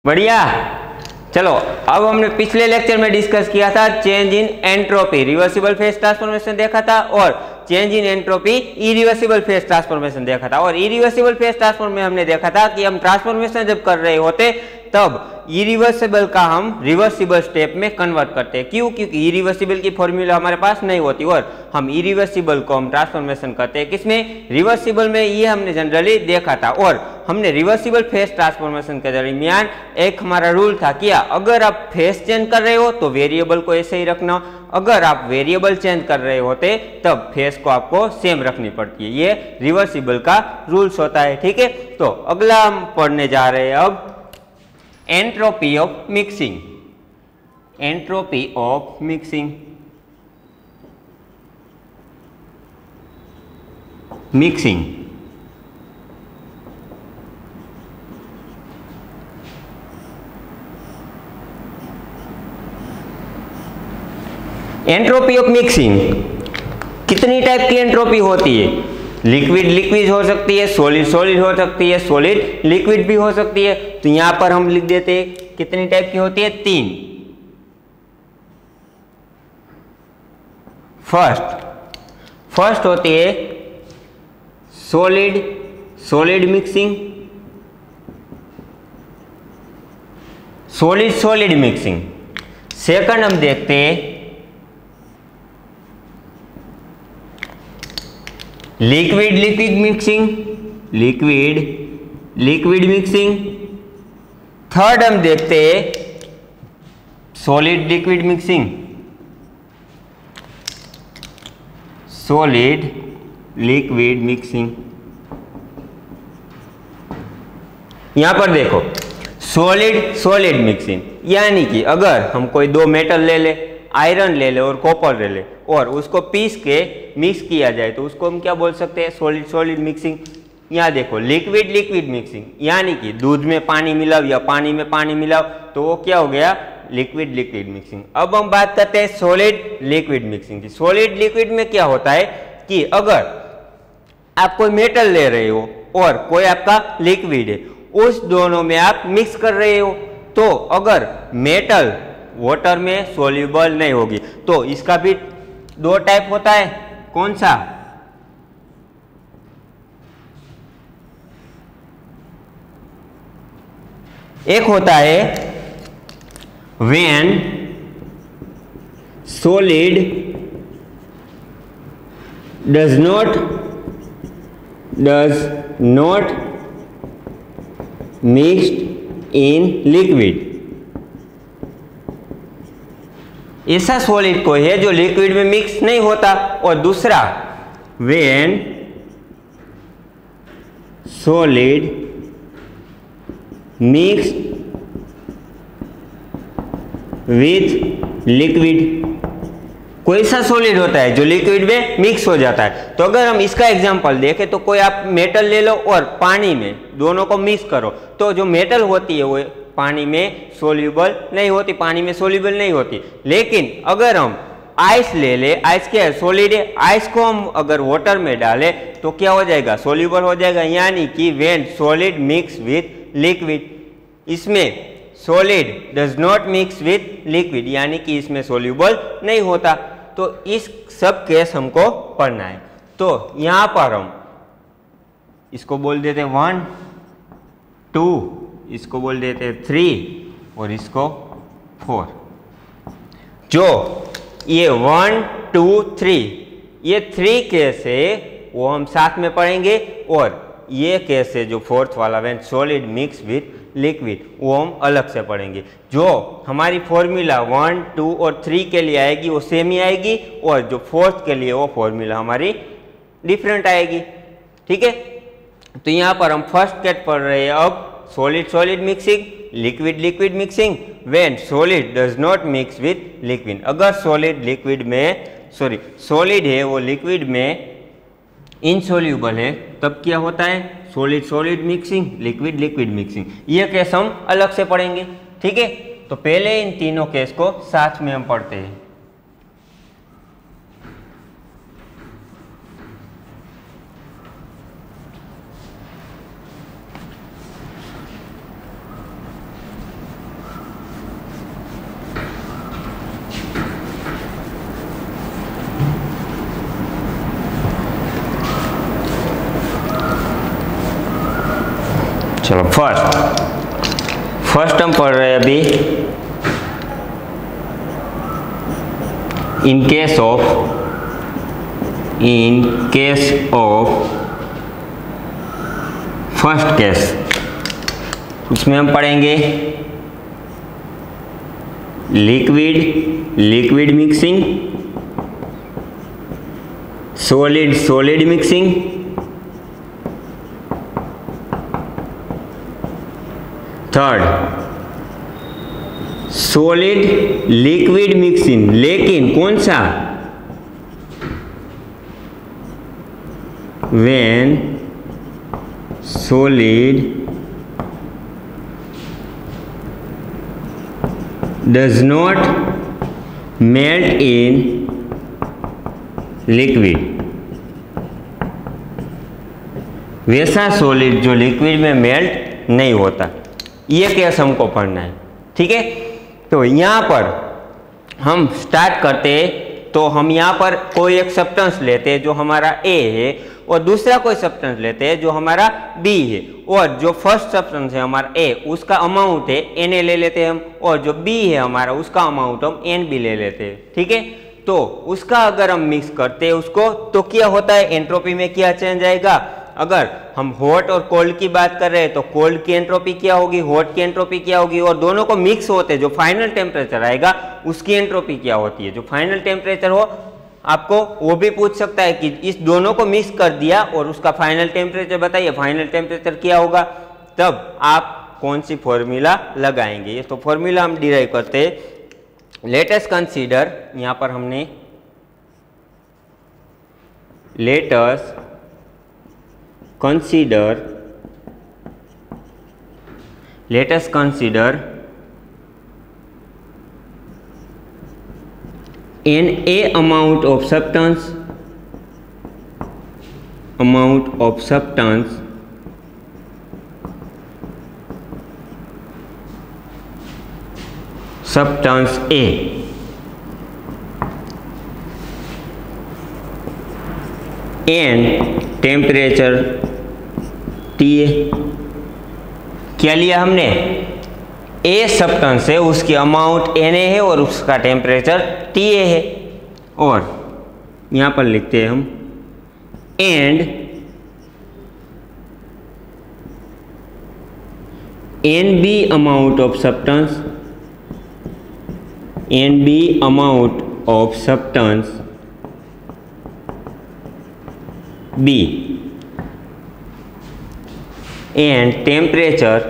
बढ़िया। चलो अब हमने पिछले लेक्चर में डिस्कस किया था change in entropy, reversible phase transformation देखा था, और change in entropy irreversible phase transformation देखा था। और इरिवर्सिबल फेज ट्रांसफॉर्मेशन में हमने देखा था कि हम ट्रांसफॉर्मेशन जब कर रहे होते तब इरिवर्सिबल का हम रिवर्सिबल स्टेप में कन्वर्ट करते हैं। क्यों? क्योंकि इरिवर्सिबल की फॉर्मूला हमारे पास नहीं होती और हम इरिवर्सिबल को हम ट्रांसफॉर्मेशन करते हैं किसमें? रिवर्सिबल में। ये हमने जनरली देखा था। और हमने रिवर्सिबल फेज ट्रांसफॉर्मेशन के दरमियान एक हमारा रूल था, क्या अगर आप फेज चेंज कर रहे हो तो वेरिएबल को ऐसे ही रखना, अगर आप वेरिएबल चेंज कर रहे होते तब फेज को आपको सेम रखनी पड़ती है। ये रिवर्सिबल का रूल्स होता है। ठीक है, तो अगला हम पढ़ने जा रहे हैं अब entropy of mixing. Entropy of mixing, mixing entropy of mixing कितनी टाइप की एंट्रोपी होती है? लिक्विड लिक्विड हो सकती है, सॉलिड सॉलिड हो सकती है, सॉलिड लिक्विड भी हो सकती है। तो यहां पर हम लिख देते हैं कितनी टाइप की होती है? 3। फर्स्ट होती है solid solid mixing, solid solid mixing. Second हम देखते हैं liquid liquid mixing, liquid liquid mixing. Third हम देखते हैं solid liquid mixing, solid liquid mixing. यहां पर देखो सॉलिड सॉलिड मिक्सिंग, यानी कि अगर हम कोई दो मेटल ले ले, आयरन ले ले और कॉपर ले ले, और उसको पीस के मिक्स किया जाए तो उसको हम क्या बोल सकते हैं? Solid solid mixing. यहाँ देखो लिक्विड लिक्विड मिक्सिंग, यानी कि दूध में पानी मिलाओ या पानी में पानी मिलाओ तो वो क्या हो गया? Liquid liquid mixing. अब हम बात करते हैं सॉलिड लिक्विड मिक्सिंग की। सॉलिड लिक्विड में क्या होता है कि अगर आप कोई मेटल ले रहे हो और कोई आपका लिक्विड है, उस दोनों में आप मिक्स कर रहे हो, तो अगर मेटल वाटर में सोल्यूबल नहीं होगी तो इसका भी दो टाइप होता है। कौन सा? एक होता है when solid does not mixed in liquid. ऐसा सॉलिड कोई है जो लिक्विड में मिक्स नहीं होता। और दूसरा when solid mix with liquid. कोई सा सॉलिड होता है जो लिक्विड में मिक्स हो जाता है। तो अगर हम इसका एग्जांपल देखें तो कोई आप मेटल ले लो और पानी में दोनों को मिक्स करो, तो जो मेटल होती है वो पानी में सोल्यूबल नहीं होती, पानी में सोल्यूबल नहीं होती। लेकिन अगर हम आइस ले ले, आइस क्या है? सॉलिड है। आइस को हम अगर वाटर में डालें तो क्या हो जाएगा? सोल्यूबल हो जाएगा। यानी कि when solid mix with liquid, इसमें solid does not mix with liquid, यानी कि इसमें सोल्यूबल नहीं होता। तो इस सब केस हमको पढ़ना है। तो यहां पर हम इसको बोल देते हैं 1 2, इसको बोल देते हैं 3 और इसको 4। जो ये 1 2 3 ये 3 केस है वो हम साथ में पढ़ेंगे, और ये केस है जो फोर्थ वाला when solid mix with liquid वो हम अलग से पढ़ेंगे। जो हमारी फॉर्मूला 1 2 और 3 के लिए आएगी वो सेम ही आएगी, और जो फोर्थ के लिए वो फॉर्मूला हमारी डिफरेंट आएगी। ठीक है, तो यहाँ पर हम फर्स्ट केस पढ़ रहे हैं अब solid solid mixing, liquid liquid mixing when solid does not mix with liquid. अगर सॉलिड लिक्विड में सॉलिड है वो लिक्विड में इनसोल्यूबल है तब क्या होता है? Solid solid mixing, liquid liquid mixing. ये केस हम अलग से पढ़ेंगे। ठीक है, तो पहले इन तीनों केस को साथ में हम पढ़ते हैं। चलो फर्स्ट हम पढ़ रहे हैं अभी in case of first case, उसमें हम पढ़ेंगे liquid mixing, solid mixing, third solid liquid mixing, लेकिन कौन सा, when solid does not melt in liquid, वैसा सॉलिड जो लिक्विड में मेल्ट नहीं होता, ये केस हमको पढ़ना है। ठीक है, तो यहाँ पर हम स्टार्ट करते हैं, तो हम यहाँ पर कोई एक सब्सटेंस लेते हैं जो हमारा ए है, और दूसरा कोई सब्सटेंस लेते हैं जो हमारा बी है, और जो फर्स्ट सब्सटेंस है हमारा ए, उसका अमाउंट है एन ए ले लेते हैं हम, और जो बी है हमारा उसका अमाउंट हम एन बी ले लेते हैं। ठीक है, तो उसका अगर हम मिक्स करते हैं उसको, तो क्या होता है, एंट्रोपी में क्या चेंज आएगा। अगर हम हॉट और कोल्ड की बात कर रहे हैं तो कोल्ड की एंट्रोपी क्या होगी, हॉट की एंट्रोपी क्या होगी, और दोनों को मिक्स होते जो फाइनल टेम्परेचर आएगा उसकी एंट्रोपी क्या होती है। जो फाइनल टेम्परेचर हो, आपको वो भी पूछ सकता है कि इस दोनों को मिक्स कर दिया और उसका फाइनल टेम्परेचर बताइए, फाइनल टेम्परेचर क्या होगा, तब आप कौन सी फॉर्मूला लगाएंगे। तो फॉर्मूला हम डिराइव करते हैं, लेट अस कंसीडर, यहाँ पर हमने let us consider an A amount of substance A and temperature TA। क्या लिया हमने, ए सब्सटेंस है, उसकी अमाउंट Na है और उसका टेम्परेचर Ta है, और यहाँ पर लिखते हैं हम and NB amount of substance B and temperature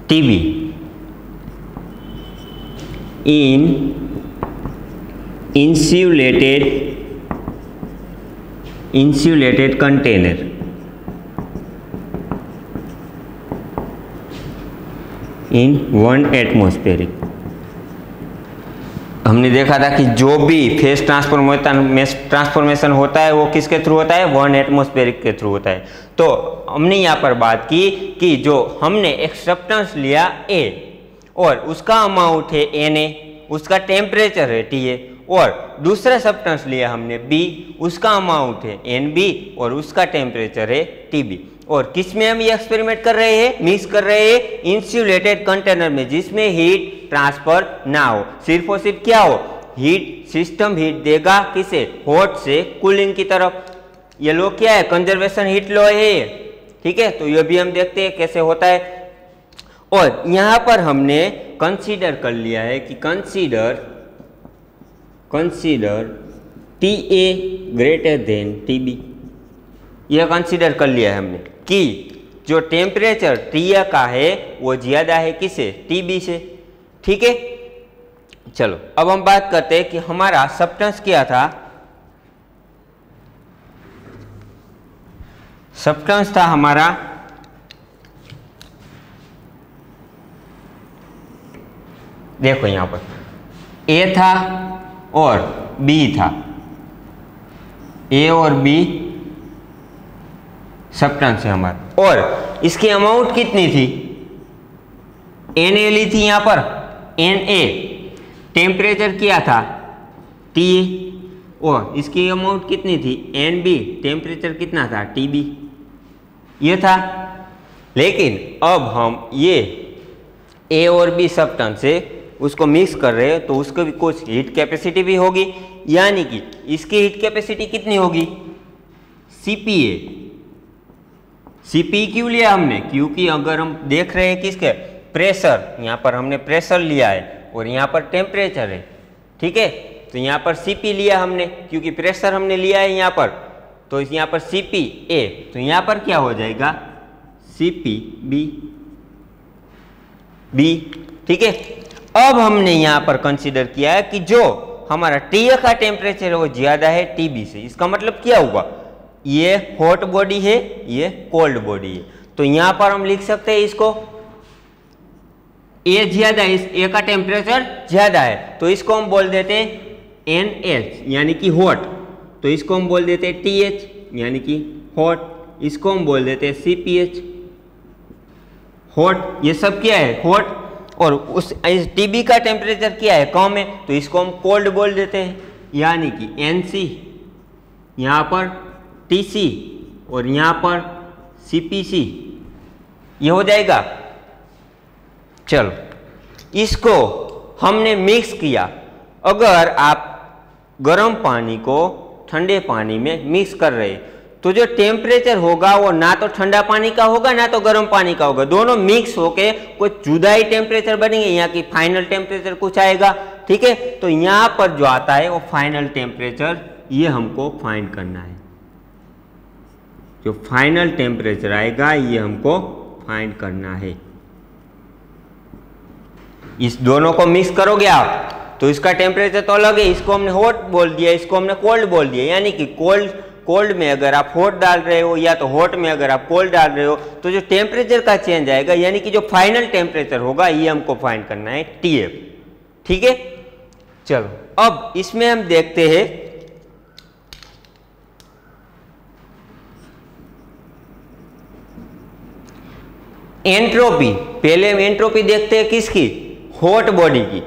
TB in insulated container in 1 atmospheric। हमने देखा था कि जो भी फेज ट्रांसफॉर्मेशन होता है वो किसके थ्रू होता है, 1 एटमॉस्फेरिक के थ्रू होता है। तो हमने यहाँ पर बात की कि जो हमने एक सब्सटेंस लिया A और उसका अमाउंट है Na, उसका टेम्परेचर है Ta, और दूसरा सब्सटेंस लिया हमने B, उसका अमाउंट है Nb और उसका टेम्परेचर है Tb। और किस में हम ये एक्सपेरिमेंट कर रहे हैं, मिक्स कर रहे हैं इंसुलेटेड कंटेनर में, जिसमें हीट ट्रांसफर ना हो, सिर्फ और सिर्फ क्या हो, हीट, सिस्टम हीट देगा किसे, हॉट से कूलिंग की तरफ। ये लो क्या है, कंजर्वेशन हीट लॉ है। ठीक है, तो ये भी हम देखते हैं कैसे होता है। और यहाँ पर हमने कंसीडर कर लिया है कि consider TA greater than TB, यह कंसीडर कर लिया है हमने कि जो टेम्परेचर TA का है वो ज़्यादा है किसे, TB से। ठीक है, चलो अब हम बात करते हैं कि हमारा सब्सटेंस क्या था। सब्सटेंस था हमारा देखो यहाँ पर A था और B था, A और B सब्सटेंस है हमारा, और इसकी अमाउंट कितनी थी, Na ली थी यहाँ पर Na, टेम्परेचर क्या था TA, और इसकी अमाउंट कितनी थी NB, टेम्परेचर कितना था TB, ये था। लेकिन अब हम ये A और B सब्सटेंस से उसको मिक्स कर रहे हैं तो उसको भी कुछ हीट कैपेसिटी भी होगी, यानी कि इसकी हीट कैपेसिटी कितनी होगी CPA। CP क्यों लिया हमने, क्योंकि अगर हम देख रहे हैं किसके प्रेशर, यहाँ पर हमने प्रेशर लिया है और यहाँ पर टेम्परेचर है, ठीक है, तो यहाँ पर CP लिया हमने क्योंकि प्रेशर हमने लिया है यहाँ पर, तो यहाँ पर CPA, तो यहाँ पर क्या हो जाएगा CPB, ठीक है। अब हमने यहाँ पर कंसीडर किया है कि जो हमारा TA का टेम्परेचर है वो ज्यादा है TB से। इसका मतलब क्या हुआ, ये हॉट बॉडी है, ये कोल्ड बॉडी है, तो यहाँ पर हम लिख सकते हैं इसको A ज्यादा है, इस A का टेम्परेचर ज्यादा है, तो इसको हम बोल देते हैं NH यानी कि हॉट, तो इसको हम बोल देते हैं TH यानी कि हॉट, इसको हम बोल देते हैं CPH हॉट, ये सब क्या है हॉट। और उस TB का टेम्परेचर क्या है कम है, तो इसको हम कोल्ड बोल देते हैं, यानी कि NC, यहाँ पर TC और यहाँ पर CPC, ये हो जाएगा। चलो इसको हमने मिक्स किया। अगर आप गर्म पानी को ठंडे पानी में मिक्स कर रहे हैं तो जो टेम्परेचर होगा वो ना तो ठंडा पानी का होगा ना तो गर्म पानी का होगा, दोनों मिक्स होके कुछ जुदा ही टेम्परेचर बनेंगे, यहाँ की फाइनल टेम्परेचर कुछ आएगा, ठीक है। तो यहाँ पर जो आता है वो फाइनल टेम्परेचर, ये हमको फाइंड करना है, जो फाइनल टेम्परेचर आएगा ये हमको फाइंड करना है। इस दोनों को मिक्स करोगे आप तो इसका टेम्परेचर तो अलग है, इसको हमने हॉट बोल दिया, इसको हमने कोल्ड बोल दिया, यानी कि कोल्ड में अगर आप हॉट डाल रहे हो या तो हॉट में अगर आप कोल्ड डाल रहे हो तो जो टेम्परेचर का चेंज आएगा यानी कि जो फाइनल टेम्परेचर होगा ये हमको फाइंड करना है TF, ठीक है। चलो अब इसमें हम देखते हैं एंट्रोपी। पहले हम एंट्रोपी देखते हैं किसकी, हॉट बॉडी की।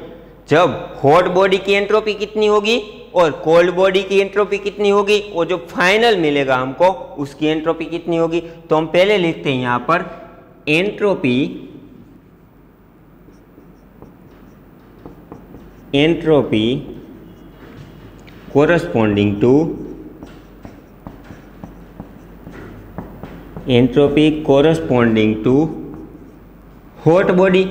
जब हॉट बॉडी की एंट्रोपी कितनी होगी और कोल्ड बॉडी की एंट्रोपी कितनी होगी, और जो फाइनल मिलेगा हमको उसकी एंट्रोपी कितनी होगी, तो हम पहले लिखते हैं यहां पर entropy corresponding to hot body.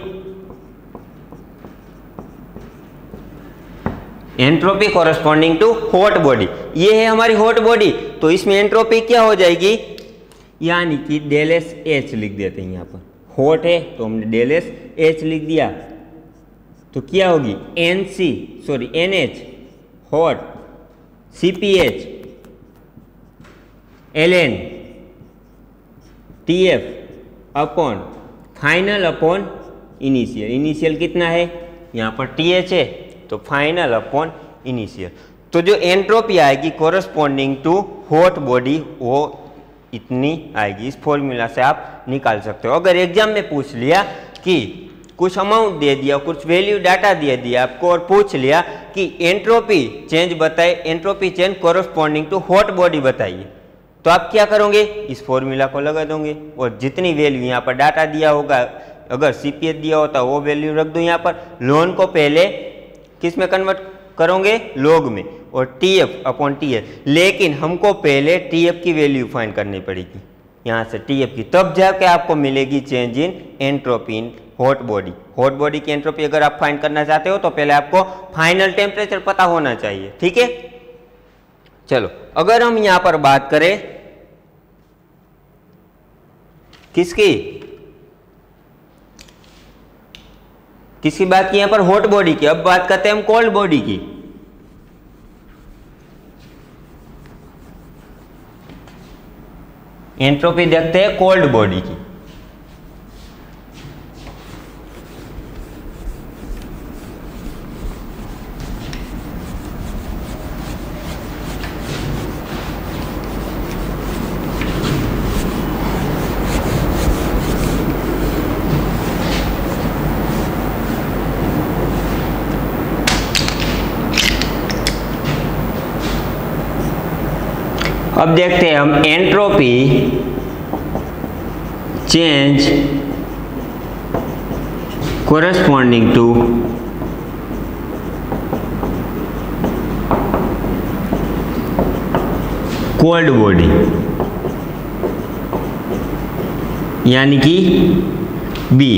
Entropy corresponding to hot body, ये है हमारी हॉट बॉडी, तो इसमें एंट्रोपी क्या हो जाएगी, यानी कि डेल एस एच लिख देते हैं। यहाँ पर हॉट है तो हमने डेल एस एच लिख दिया, तो क्या होगी NH hot, CPH ln TF upon final upon initial. Initial कितना है, यहाँ पर TH है तो फाइनल अपॉन इनिशियल। तो जो एंट्रोपी आएगी कोरस्पॉन्डिंग टू हॉट बॉडी वो इतनी आएगी। इस फॉर्मूला से आप निकाल सकते हो। अगर एग्जाम में पूछ लिया कि कुछ अमाउंट दे दिया, कुछ वैल्यू डाटा दे दिया आपको और पूछ लिया कि एंट्रोपी चेंज बताए, entropy change corresponding to hot body बताइए, तो आप क्या करोगे, इस फॉर्मूला को लगा दोगे और जितनी वैल्यू यहाँ पर डाटा दिया होगा, अगर CPH दिया होता वो वैल्यू रख दो यहाँ पर। लोन को पहले किस में कन्वर्ट करोगे, लॉग में, और TF अपॉन TH, लेकिन हमको पहले TF की वैल्यू फाइंड करनी पड़ेगी यहाँ से TF की, तब जाके आपको मिलेगी change in entropy in hot body. Hot body की एंट्रोपी अगर आप फाइंड करना चाहते हो तो पहले आपको फाइनल टेम्परेचर पता होना चाहिए, ठीक है। चलो अगर हम यहाँ पर बात करें किसकी बात की, यहाँ पर हॉट बॉडी की। अब बात करते हैं हम कोल्ड बॉडी की। एंट्रोपी देखते हैं कोल्ड बॉडी की। अब देखते हैं हम entropy change corresponding to cold body, यानी कि बी।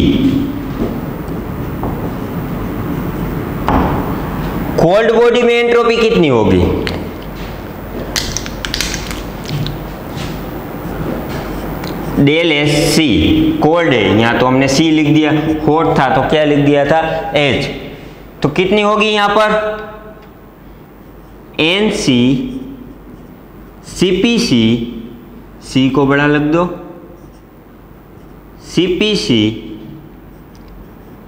कोल्ड बॉडी में एंट्रोपी कितनी होगी? डेल एस सी, कोल्ड है यहाँ तो हमने सी लिख दिया, हॉट था तो क्या लिख दिया था? एच। तो कितनी होगी यहाँ पर? एन सी सी पी सी, सी को बड़ा लिख दो, C P C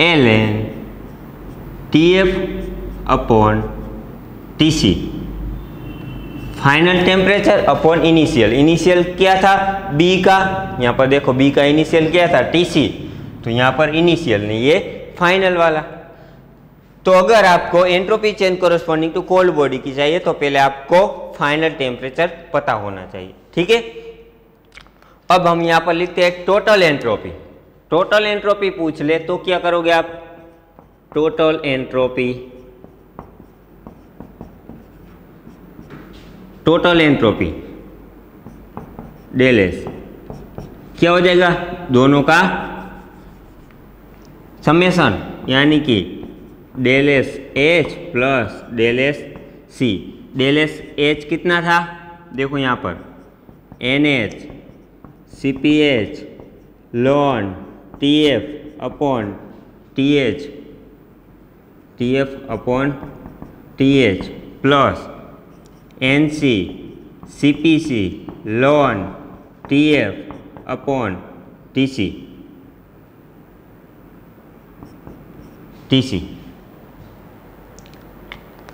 L N T F upon T C. Final temperature upon initial, initial क्या था? बी का, यहाँ पर देखो बी का इनिशियल क्या था? टीसी। तो यहाँ पर इनिशियल नहीं, ये फाइनल वाला। तो अगर आपको entropy change corresponding to cold body की चाहिए तो पहले आपको फाइनल टेम्परेचर पता होना चाहिए, ठीक है। अब हम यहाँ पर लिखते हैं टोटल एंट्रोपी। टोटल एंट्रोपी पूछ ले तो क्या करोगे आप? Total entropy, total entropy del S क्या हो जाएगा? दोनों का समेशन, यानी कि del S H plus del S C. Del S H कितना था? देखो यहाँ पर N H C P H ln T F upon T H, T F upon T H plus N C C P C ln T F upon T C, T C,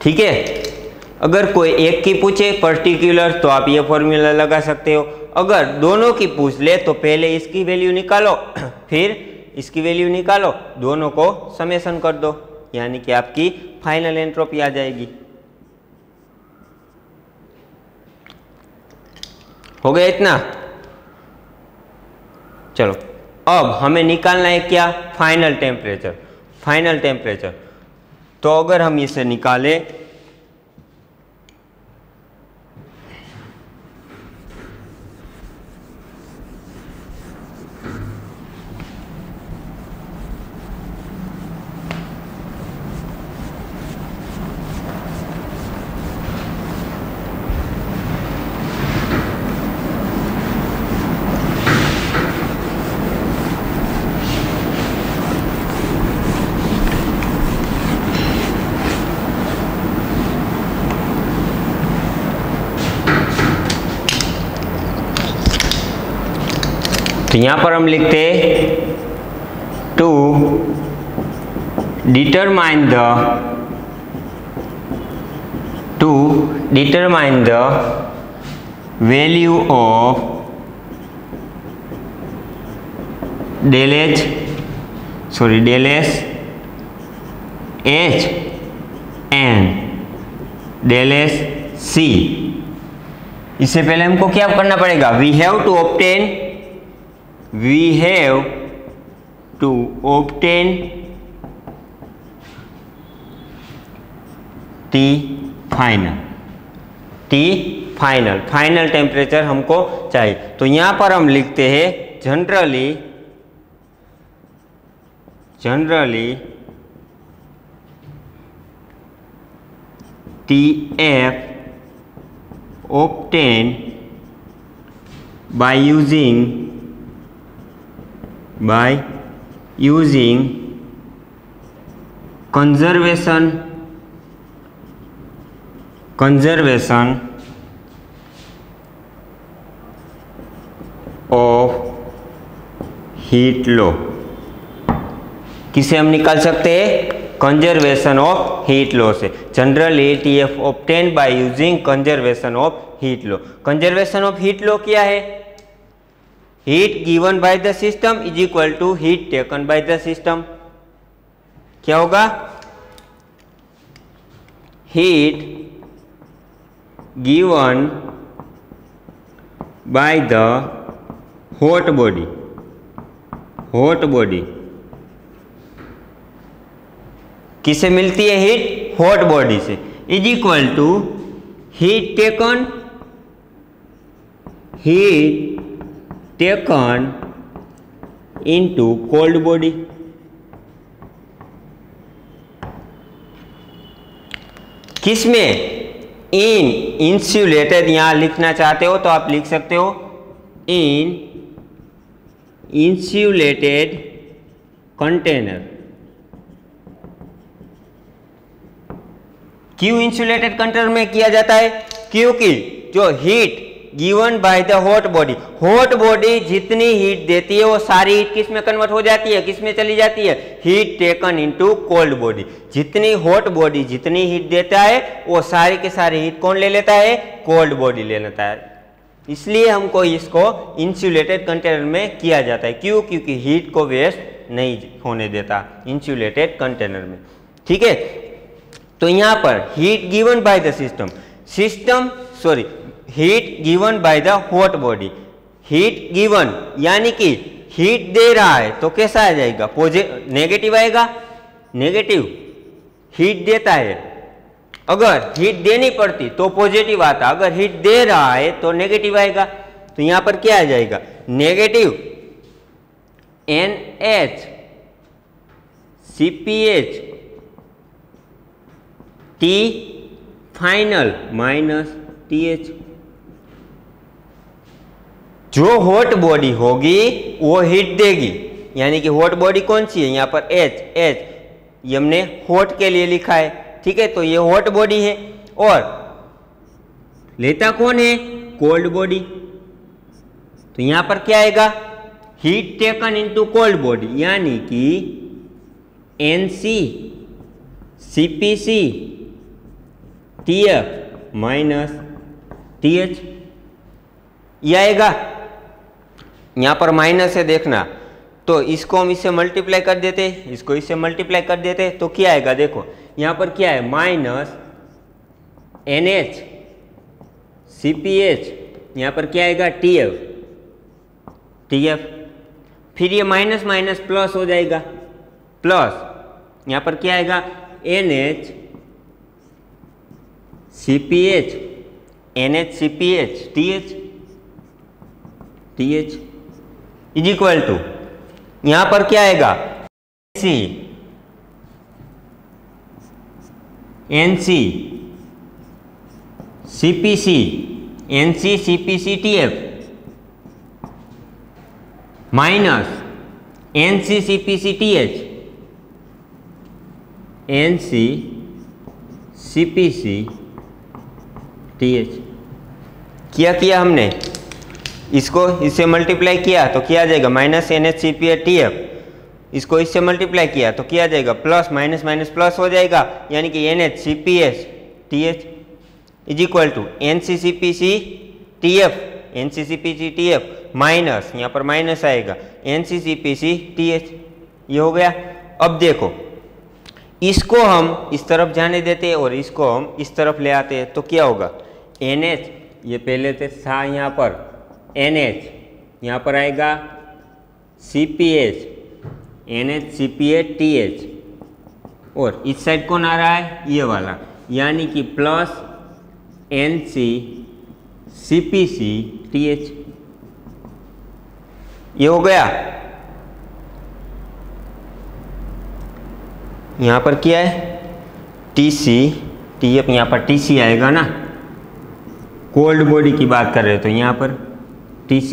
ठीक है। अगर कोई एक की पूछे पर्टिकुलर तो आप ये फॉर्मूला लगा सकते हो। अगर दोनों की पूछ ले तो पहले इसकी वैल्यू निकालो फिर इसकी वैल्यू निकालो, दोनों को समेशन कर दो, यानी कि आपकी फाइनल एंट्रोपी आ जाएगी। हो गया इतना? चलो अब हमें निकालना है क्या? Final temperature. फाइनल टेम्परेचर तो अगर हम इसे निकालें तो यहाँ पर हम लिखते to determine the value of del H and del S C. इससे पहले हमको क्या करना पड़ेगा? We have to obtain T final temperature हमको चाहिए। तो यहाँ पर हम लिखते हैं generally T F obtain by using conservation of heat law। किसे हम निकाल सकते हैं? कंजर्वेशन ऑफ हीट लॉ से। Generally TF obtain by using conservation of heat law. Conservation of heat law क्या है? Heat given by the system is equal to heat taken by the system. क्या होगा? Heat given by the hot body, hot body किससे मिलती है heat? Hot body से, is equal to heat taken into cold body. किसमें? In insulated, यहां लिखना चाहते हो तो आप लिख सकते हो इन इंसुलेटेड कंटेनर। क्यों इंसुलेटेड कंटेनर में किया जाता है? क्योंकि जो heat given by the hot body, hot body जितनी हीट देती है वो सारी हीट किस में कन्वर्ट हो जाती है? किस में चली जाती है? Heat taken into cold body. जितनी हॉट बॉडी जितनी हीट देता है वो सारी के सारी हीट कौन ले लेता है? कोल्ड बॉडी ले लेता है। इसलिए हमको इसको इंसुलेटेड कंटेनर में किया जाता है। क्यों? क्योंकि हीट को वेस्ट नहीं होने देता इंसुलेटेड कंटेनर में। ठीक है, तो यहां पर heat given by the heat given by the hot body, heat given यानी कि हीट दे रहा है तो कैसा आ जाएगा? नेगेटिव आएगा। नेगेटिव हीट देता है, अगर हीट देनी पड़ती तो पॉजिटिव आता, अगर हीट दे रहा है तो नेगेटिव आएगा। तो यहां पर क्या आ जाएगा? Negative NH CpH T final minus TH। जो हॉट बॉडी होगी वो हीट देगी, यानी कि हॉट बॉडी कौन सी है? यहाँ पर H ये हमने हॉट के लिए लिखा है। ठीक है, तो ये हॉट बॉडी है और लेता कौन है? Cold body. तो यहाँ पर क्या आएगा? Heat taken into cold body, यानी कि NC CpC TF minus TH ये आएगा। यहां पर माइनस है, देखना, तो इसको हम इससे मल्टीप्लाई कर देते, इसको इससे मल्टीप्लाई कर देते तो क्या आएगा? देखो यहां पर क्या है? माइनस NH CpH, यहां पर क्या आएगा? TF। फिर ये माइनस माइनस प्लस हो जाएगा, प्लस यहां पर क्या आएगा? NH CpH TH is equal to, यहां पर क्या आएगा? NC CpC TF minus NC CpC TH NC CpC TH। किया हमने, इसको इससे मल्टीप्लाई किया तो क्या आ जाएगा? Minus NH CpH TF। इसको इससे मल्टीप्लाई किया तो क्या आ जाएगा? प्लस माइनस माइनस प्लस हो जाएगा, यानी कि NH CpH TH is equal to NC CpC TF minus, यहाँ पर माइनस आएगा, NC CpC TH। ये हो गया। अब देखो, इसको हम इस तरफ जाने देते और इसको हम इस तरफ ले आते हैं तो क्या होगा? NH ये पहले था यहाँ पर NH, यहाँ पर आएगा CpH NH CpH TH, और इस साइड कौन आ रहा है? ये वाला, यानी कि प्लस NC CpC TH। ये हो गया। यहाँ पर क्या है? TC TF, यहाँ पर TC आएगा ना, कोल्ड बॉडी की बात कर रहे हो तो यहाँ पर TC,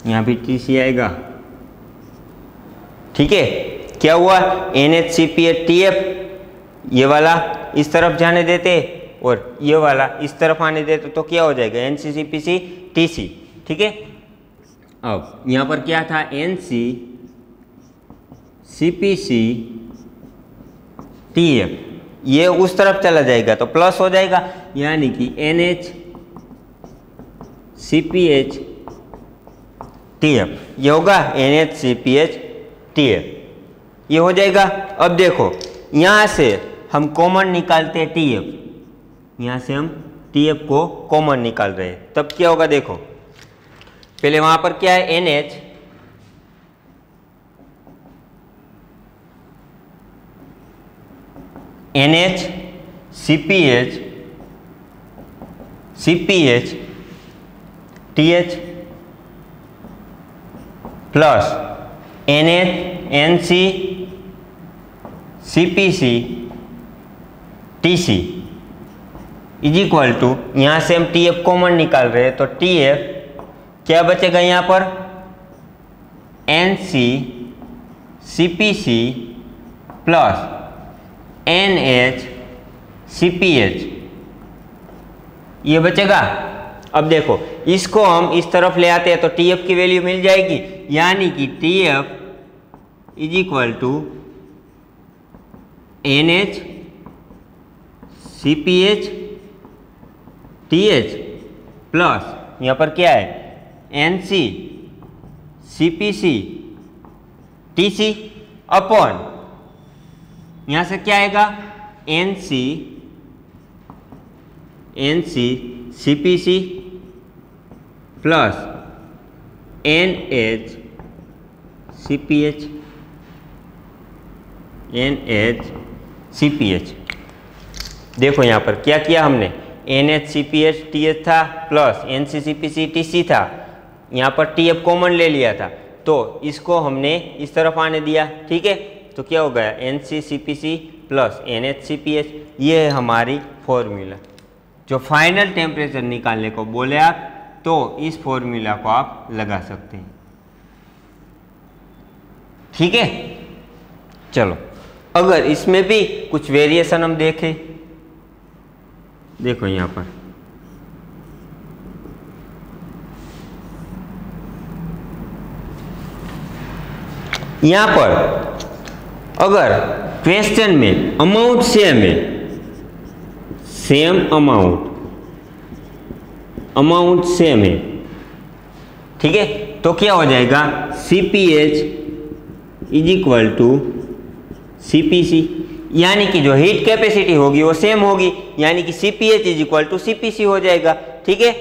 यहाँ भी TC आएगा। ठीक है, क्या हुआ? NH CpH TF ये वाला इस तरफ जाने देते और ये वाला इस तरफ आने देते तो क्या हो जाएगा? NC CpC TC। ठीक है, अब यहाँ पर क्या था? NC CpC TF, ये उस तरफ चला जाएगा तो प्लस हो जाएगा, यानी कि NH CpH TF ये होगा NH CpH TF, ये हो जाएगा। अब देखो यहाँ से हम कॉमन निकालते हैं TF, यहाँ से हम TF को कॉमन निकाल रहे हैं, तब क्या होगा देखो, पहले वहां पर क्या है NH, NH CPH CPH TH plus NH NC CPC TC is equal to, यहाँ से हम TF कॉमन निकाल रहे हैं तो TF क्या बचेगा यहाँ पर, NC CPC plus NH CPH ये बचेगा। अब देखो इसको हम इस तरफ ले आते हैं तो TF की वैल्यू मिल जाएगी, यानी कि TF is equal to NH CPH TH plus यहाँ पर क्या है NC CPC TC अपॉन यहाँ से क्या आएगा NC CPC plus NH CPH। देखो यहाँ पर क्या किया हमने, NH CPH TH था प्लस NC CPC TC था, यहाँ पर TF कॉमन ले लिया था तो इसको हमने इस तरफ आने दिया, ठीक है। तो क्या हो गया NC CPC plus NH CPH, ये है हमारी फॉर्मूला। जो फाइनल टेम्परेचर निकालने को बोले आप तो इस फॉर्मूला को आप लगा सकते हैं, ठीक है। चलो अगर इसमें भी कुछ वेरिएशन हम देखें, देखो यहाँ पर अगर क्वेश्चन में अमाउंट सेम है, सेम अमाउंट सेम है, ठीक है, तो क्या हो जाएगा CPH is equal to CPC, यानी कि जो हीट कैपेसिटी होगी वो सेम होगी, यानी कि CPH is equal to CPC हो जाएगा, ठीक है।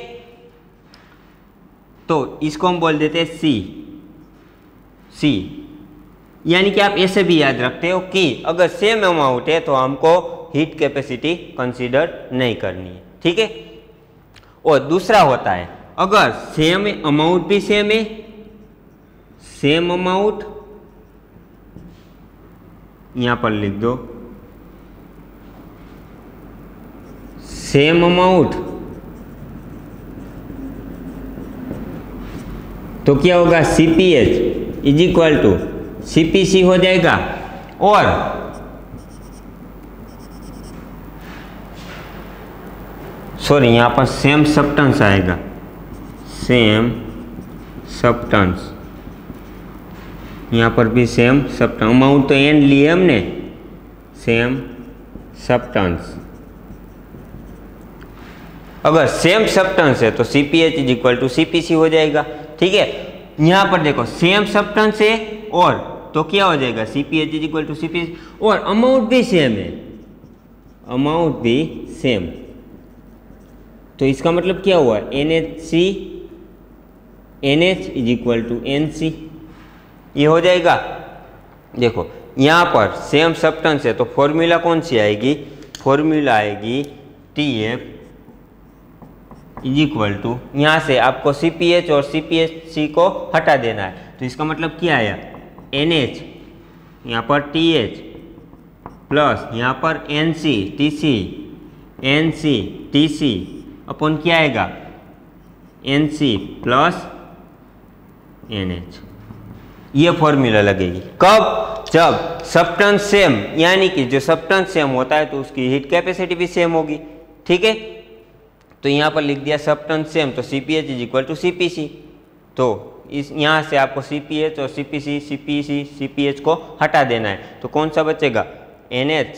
तो इसको हम बोल देते हैं C, यानी कि आप ऐसे भी याद रखते हो कि अगर सेम अमाउंट है तो हमको हीट कैपेसिटी कंसीडर नहीं करनी है, ठीक है। और दूसरा होता है अगर सेम अमाउंट भी सेम है, सेम अमाउंट यहां पर लिख दो, सेम अमाउंट, तो क्या होगा CPH is equal to CPC हो जाएगा, और सॉरी यहाँ पर सेम सब्सटेंस आएगा, सेम सब्सटेंस, यहाँ पर भी सेम सब्सटेंस, अमाउंट तो एन लिए हमने, सेम सब्सटेंस। अगर सेम सब्सटेंस है तो CPH is equal to CPC हो जाएगा, ठीक है। यहाँ पर देखो सेम सब्सटेंस है और तो क्या हो जाएगा CPH is equal to CPC, और अमाउंट भी सेम है, अमाउंट भी सेम, तो इसका मतलब क्या हुआ NH is equal to NC, ये हो जाएगा। देखो यहाँ पर सेम सब्सटेंस है तो फॉर्मूला कौन सी आएगी, फॉर्मूला आएगी TF इज इक्वल टू, यहाँ से आपको CPH और CPHC को हटा देना है, तो इसका मतलब क्या आया NH, यहाँ पर TH प्लस यहाँ पर NC TC अपन क्या आएगा NC प्लस NH, ये फॉर्मूला लगेगी कब, जब सब्सटेंस सेम, यानी कि जो सब्सटेंस सेम होता है तो उसकी हीट कैपेसिटी भी सेम होगी, ठीक है। तो यहाँ पर लिख दिया सब्सटेंस सेम तो CPH is equal to CPC, तो इस यहाँ से आपको CPH और CPH को हटा देना है, तो कौन सा बचेगा NH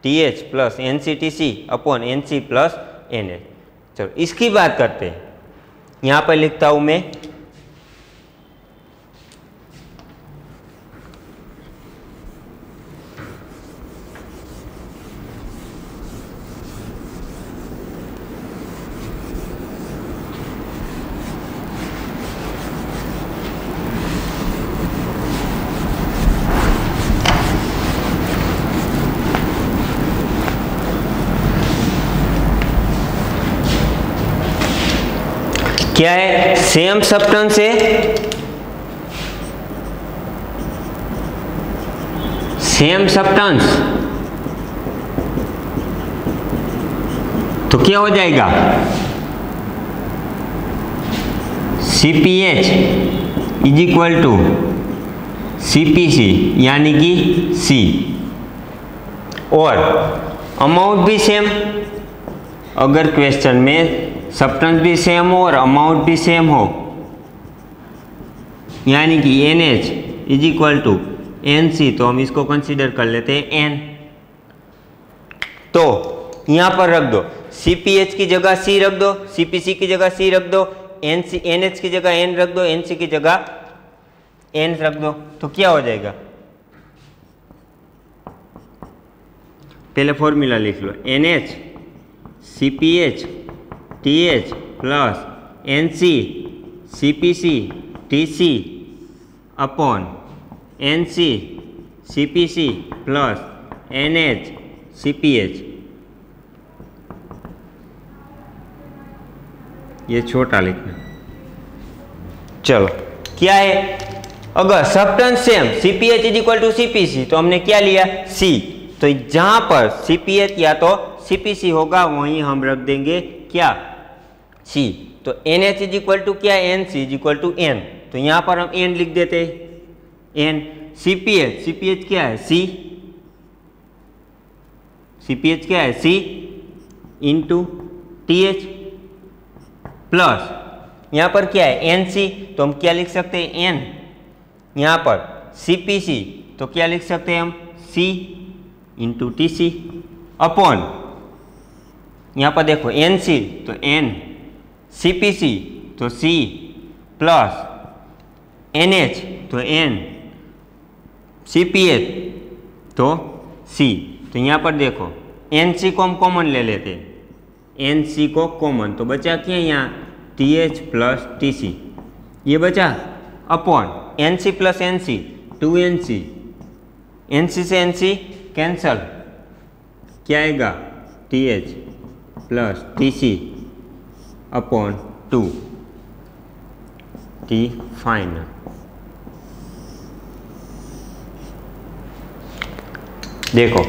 TH plus NC TC upon NC plus NH। चलो इसकी बात करते हैं, यहाँ पर लिखता हूँ मैं क्या है? सेम सब्सटेंस है, सेम सब्सटेंस, तो क्या हो जाएगा? CpH is equal to CpC यानी कि C, और अमाउंट भी सेम। अगर क्वेश्चन में सब्सटेंस भी सेम हो और अमाउंट भी सेम हो, यानी कि NH is equal to NC, तो हम इसको कंसीडर कर लेते हैं N। तो यहाँ पर रख दो, CpH की जगह C रख दो, CpC की जगह C रख दो, NH की जगह N रख दो, NC की जगह N रख दो, तो क्या हो जाएगा? पहले फॉर्मूला लिख लो, NH CpH TH plus NC CpC TC upon NC CpC plus NH CpH। ये छोटा लिखना। चलो क्या है? अगर substance same CpH is equal to CpC, तो हमने क्या लिया? C। तो जहां पर CpH या तो CpC होगा वहीं हम रख देंगे क्या? C। तो NH इज इक्वल टू क्या? NC is equal to N, तो यहां पर हम N लिख देते हैं। N CpH क्या है? C। CpH क्या है? C इंटू TH प्लस यहाँ पर क्या है? NC, तो हम क्या लिख सकते हैं? N। यहाँ पर CpC, तो क्या लिख सकते हैं हम? C इंटू TC अपॉन यहाँ पर देखो NC तो N, CpC तो C प्लस NH तो N, CpH तो C। तो यहाँ पर देखो NC को हम कॉमन ले लेते हैं, NC को कॉमन, तो बचा क्या यहाँ? TH प्लस TC, ये बचा upon NC plus NC 2NC, NC से NC कैंसल, क्या आएगा? TH plus TC upon 2 T final. देखो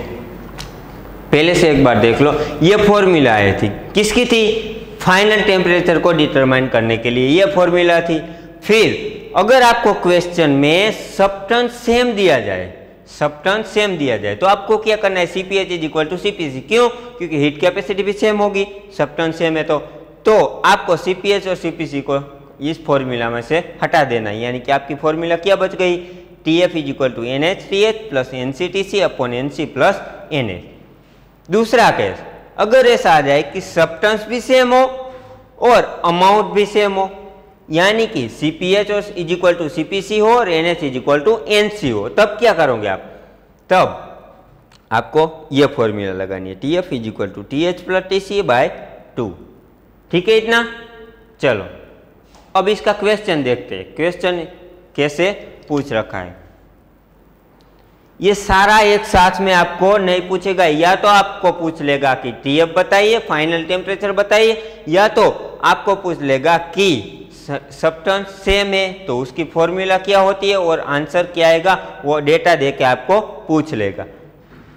पहले से एक बार देख लो, ये फॉर्मूला आई थी, किसकी थी? फाइनल टेम्परेचर को डिटरमाइन करने के लिए ये फॉर्मूला थी। फिर अगर आपको क्वेश्चन में सब्सटेंस सेम दिया जाए, सब्सटेंस सेम दिया जाए, तो आपको क्या करना है? CpH is equal to CpC। क्यों? क्योंकि हीट कैपेसिटी भी सेम होगी, सब्सटेंस सेम है। तो आपको CpH और CpC को इस फॉर्मूला में से हटा देना है, यानी कि आपकी फॉर्मूला क्या बच गई? TF is equal to NH/TH plus NC/TC upon NC plus NH। दूसरा केस, अगर ऐसा आ जाए कि सब्सटेंस भी सेम हो और अमाउंट भी सेम हो, यानी कि CpH और इज इक्वल टू CpC हो और NH is equal to NC हो, तब क्या करोगे आप? तब आपको यह फॉर्मूला लगानी है, TF is equal to TH plus TC by 2। ठीक है इतना? चलो अब इसका क्वेश्चन देखते हैं, क्वेश्चन कैसे पूछ रखा है। ये सारा एक साथ में आपको नहीं पूछेगा, या तो आपको पूछ लेगा कि TF बताइए, फाइनल टेम्परेचर बताइए, या तो आपको पूछ लेगा कि सब्सटेंस सेम है तो उसकी फॉर्मूला क्या होती है, और आंसर क्या आएगा वो डेटा दे के आपको पूछ लेगा।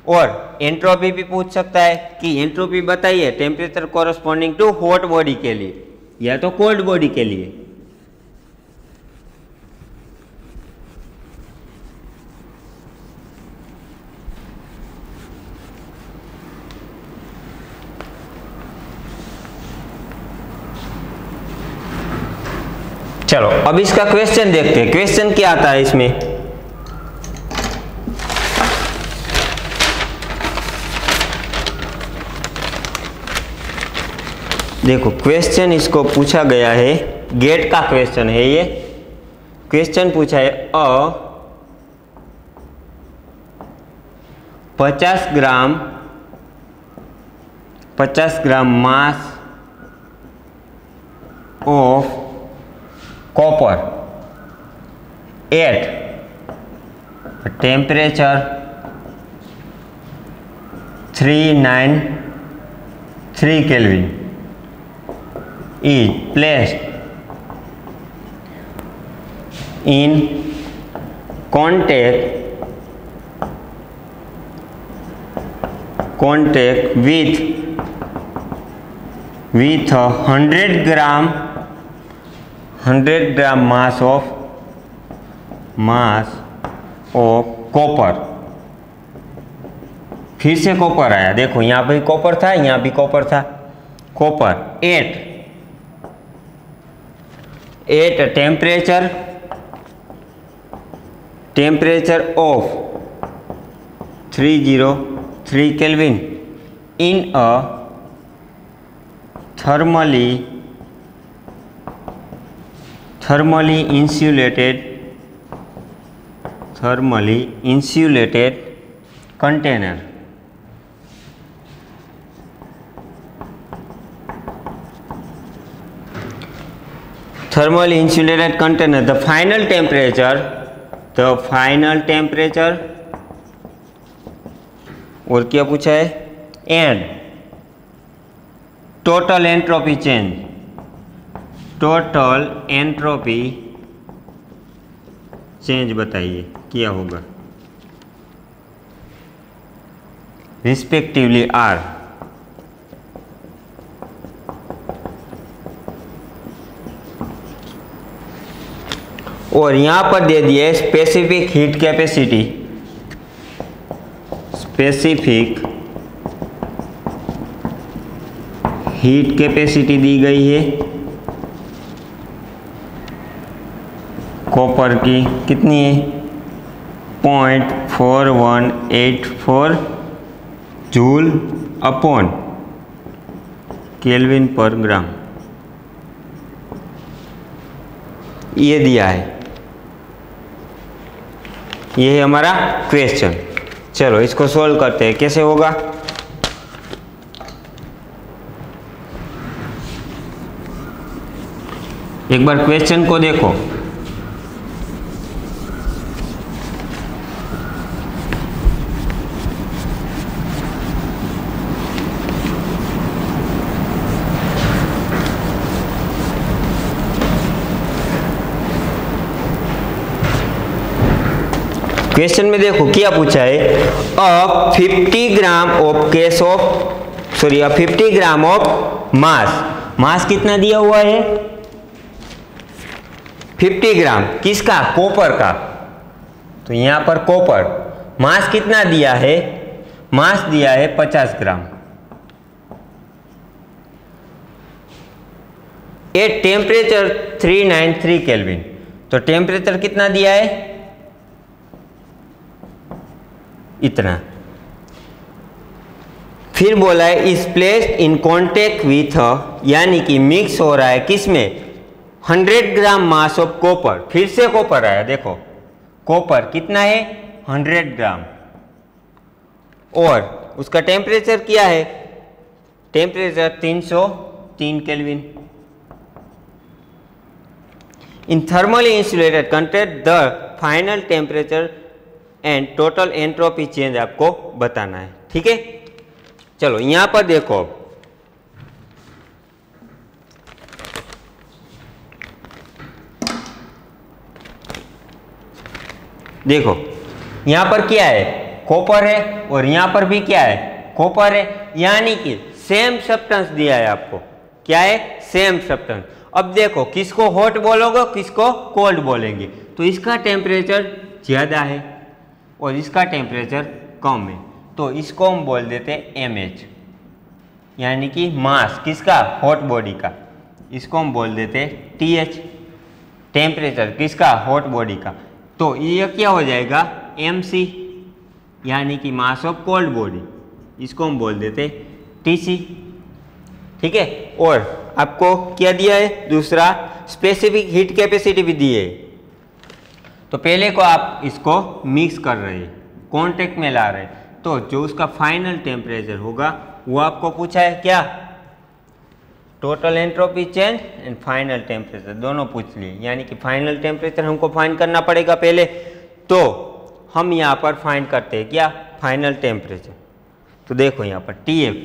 और एंट्रोपी भी पूछ सकता है कि एंट्रोपी बताइए temperature corresponding to hot body के लिए या तो कोल्ड बॉडी के लिए। चलो अब इसका क्वेश्चन देखते हैं, क्वेश्चन क्या आता है इसमें। देखो क्वेश्चन इसको पूछा गया है, गेट का क्वेश्चन है ये। क्वेश्चन पूछा है 50 gram mass of copper at temperature 393 Kelvin is placed in contact with a 100 gram mass of copper. फिर से कॉपर आया, देखो यहाँ पे कॉपर था, यहाँ भी कॉपर था। Copper at temperature of 303 kelvin in a thermally insulated container. Thermally insulated container. The final temperature और क्या पूछा है, एंड टोटल एंट्रोपी चेंज बताइए क्या होगा, रिस्पेक्टिवली आर। और यहां पर दे दिए स्पेसिफिक हीट कैपेसिटी, दी गई है कॉपर की, कितनी है 0.4184 जूल अपॉन केल्विन पर ग्राम, ये दिया है। ये है हमारा क्वेश्चन। चलो इसको सॉल्व करते हैं, कैसे होगा। एक बार क्वेश्चन को देखो। क्वेश्चन में देखो क्या पूछा है, 50 ग्राम ऑफ मास कितना दिया हुआ है 50 ग्राम, किसका, कॉपर का। तो यहां पर कॉपर मास कितना दिया है, मास दिया है 50 ग्राम। एट टेम्परेचर 393 केल्विन, तो टेम्परेचर कितना दिया है, इतना। फिर बोला है is placed in contact with, यानी कि मिक्स हो रहा है किसमें, 100 ग्राम मास ऑफ कॉपर। फिर से कॉपर आया, देखो कॉपर कितना है 100 ग्राम, और उसका टेम्परेचर क्या है, temperature 303 kelvin. In thermally insulated content the final temperature and total entropy change आपको बताना है, ठीक है। चलो यहां पर देखो, देखो यहां पर क्या है, कॉपर है, और यहां पर भी क्या है, कॉपर है, यानी कि सेम सब्सटेंस दिया है आपको। क्या है, सेम सब्सटेंस। अब देखो किसको हॉट बोलोगे, किसको कोल्ड बोलेंगे। तो इसका टेम्परेचर ज्यादा है और इसका टेम्परेचर कम है, तो इसको हम बोल देते हैं mH, यानी कि मास किसका, हॉट बॉडी का। इसको हम बोल देते हैं TH, टेम्परेचर किसका, हॉट बॉडी का। तो ये क्या हो जाएगा MC, यानी कि मास ऑफ कोल्ड बॉडी, इसको हम बोल देते TC, ठीक है। और आपको क्या दिया है, दूसरा स्पेसिफिक हीट कैपेसिटी भी दी है। तो पहले को आप इसको मिक्स कर रहे हैं, कांटेक्ट में ला रहे हैं, तो जो उसका फाइनल टेम्परेचर होगा वो आपको पूछा है क्या, total entropy change and final temperature, दोनों पूछ लिए। यानी कि फाइनल टेम्परेचर हमको फाइंड करना पड़ेगा पहले, तो हम यहाँ पर फाइंड करते हैं क्या, फाइनल टेम्परेचर। तो देखो यहाँ पर TF,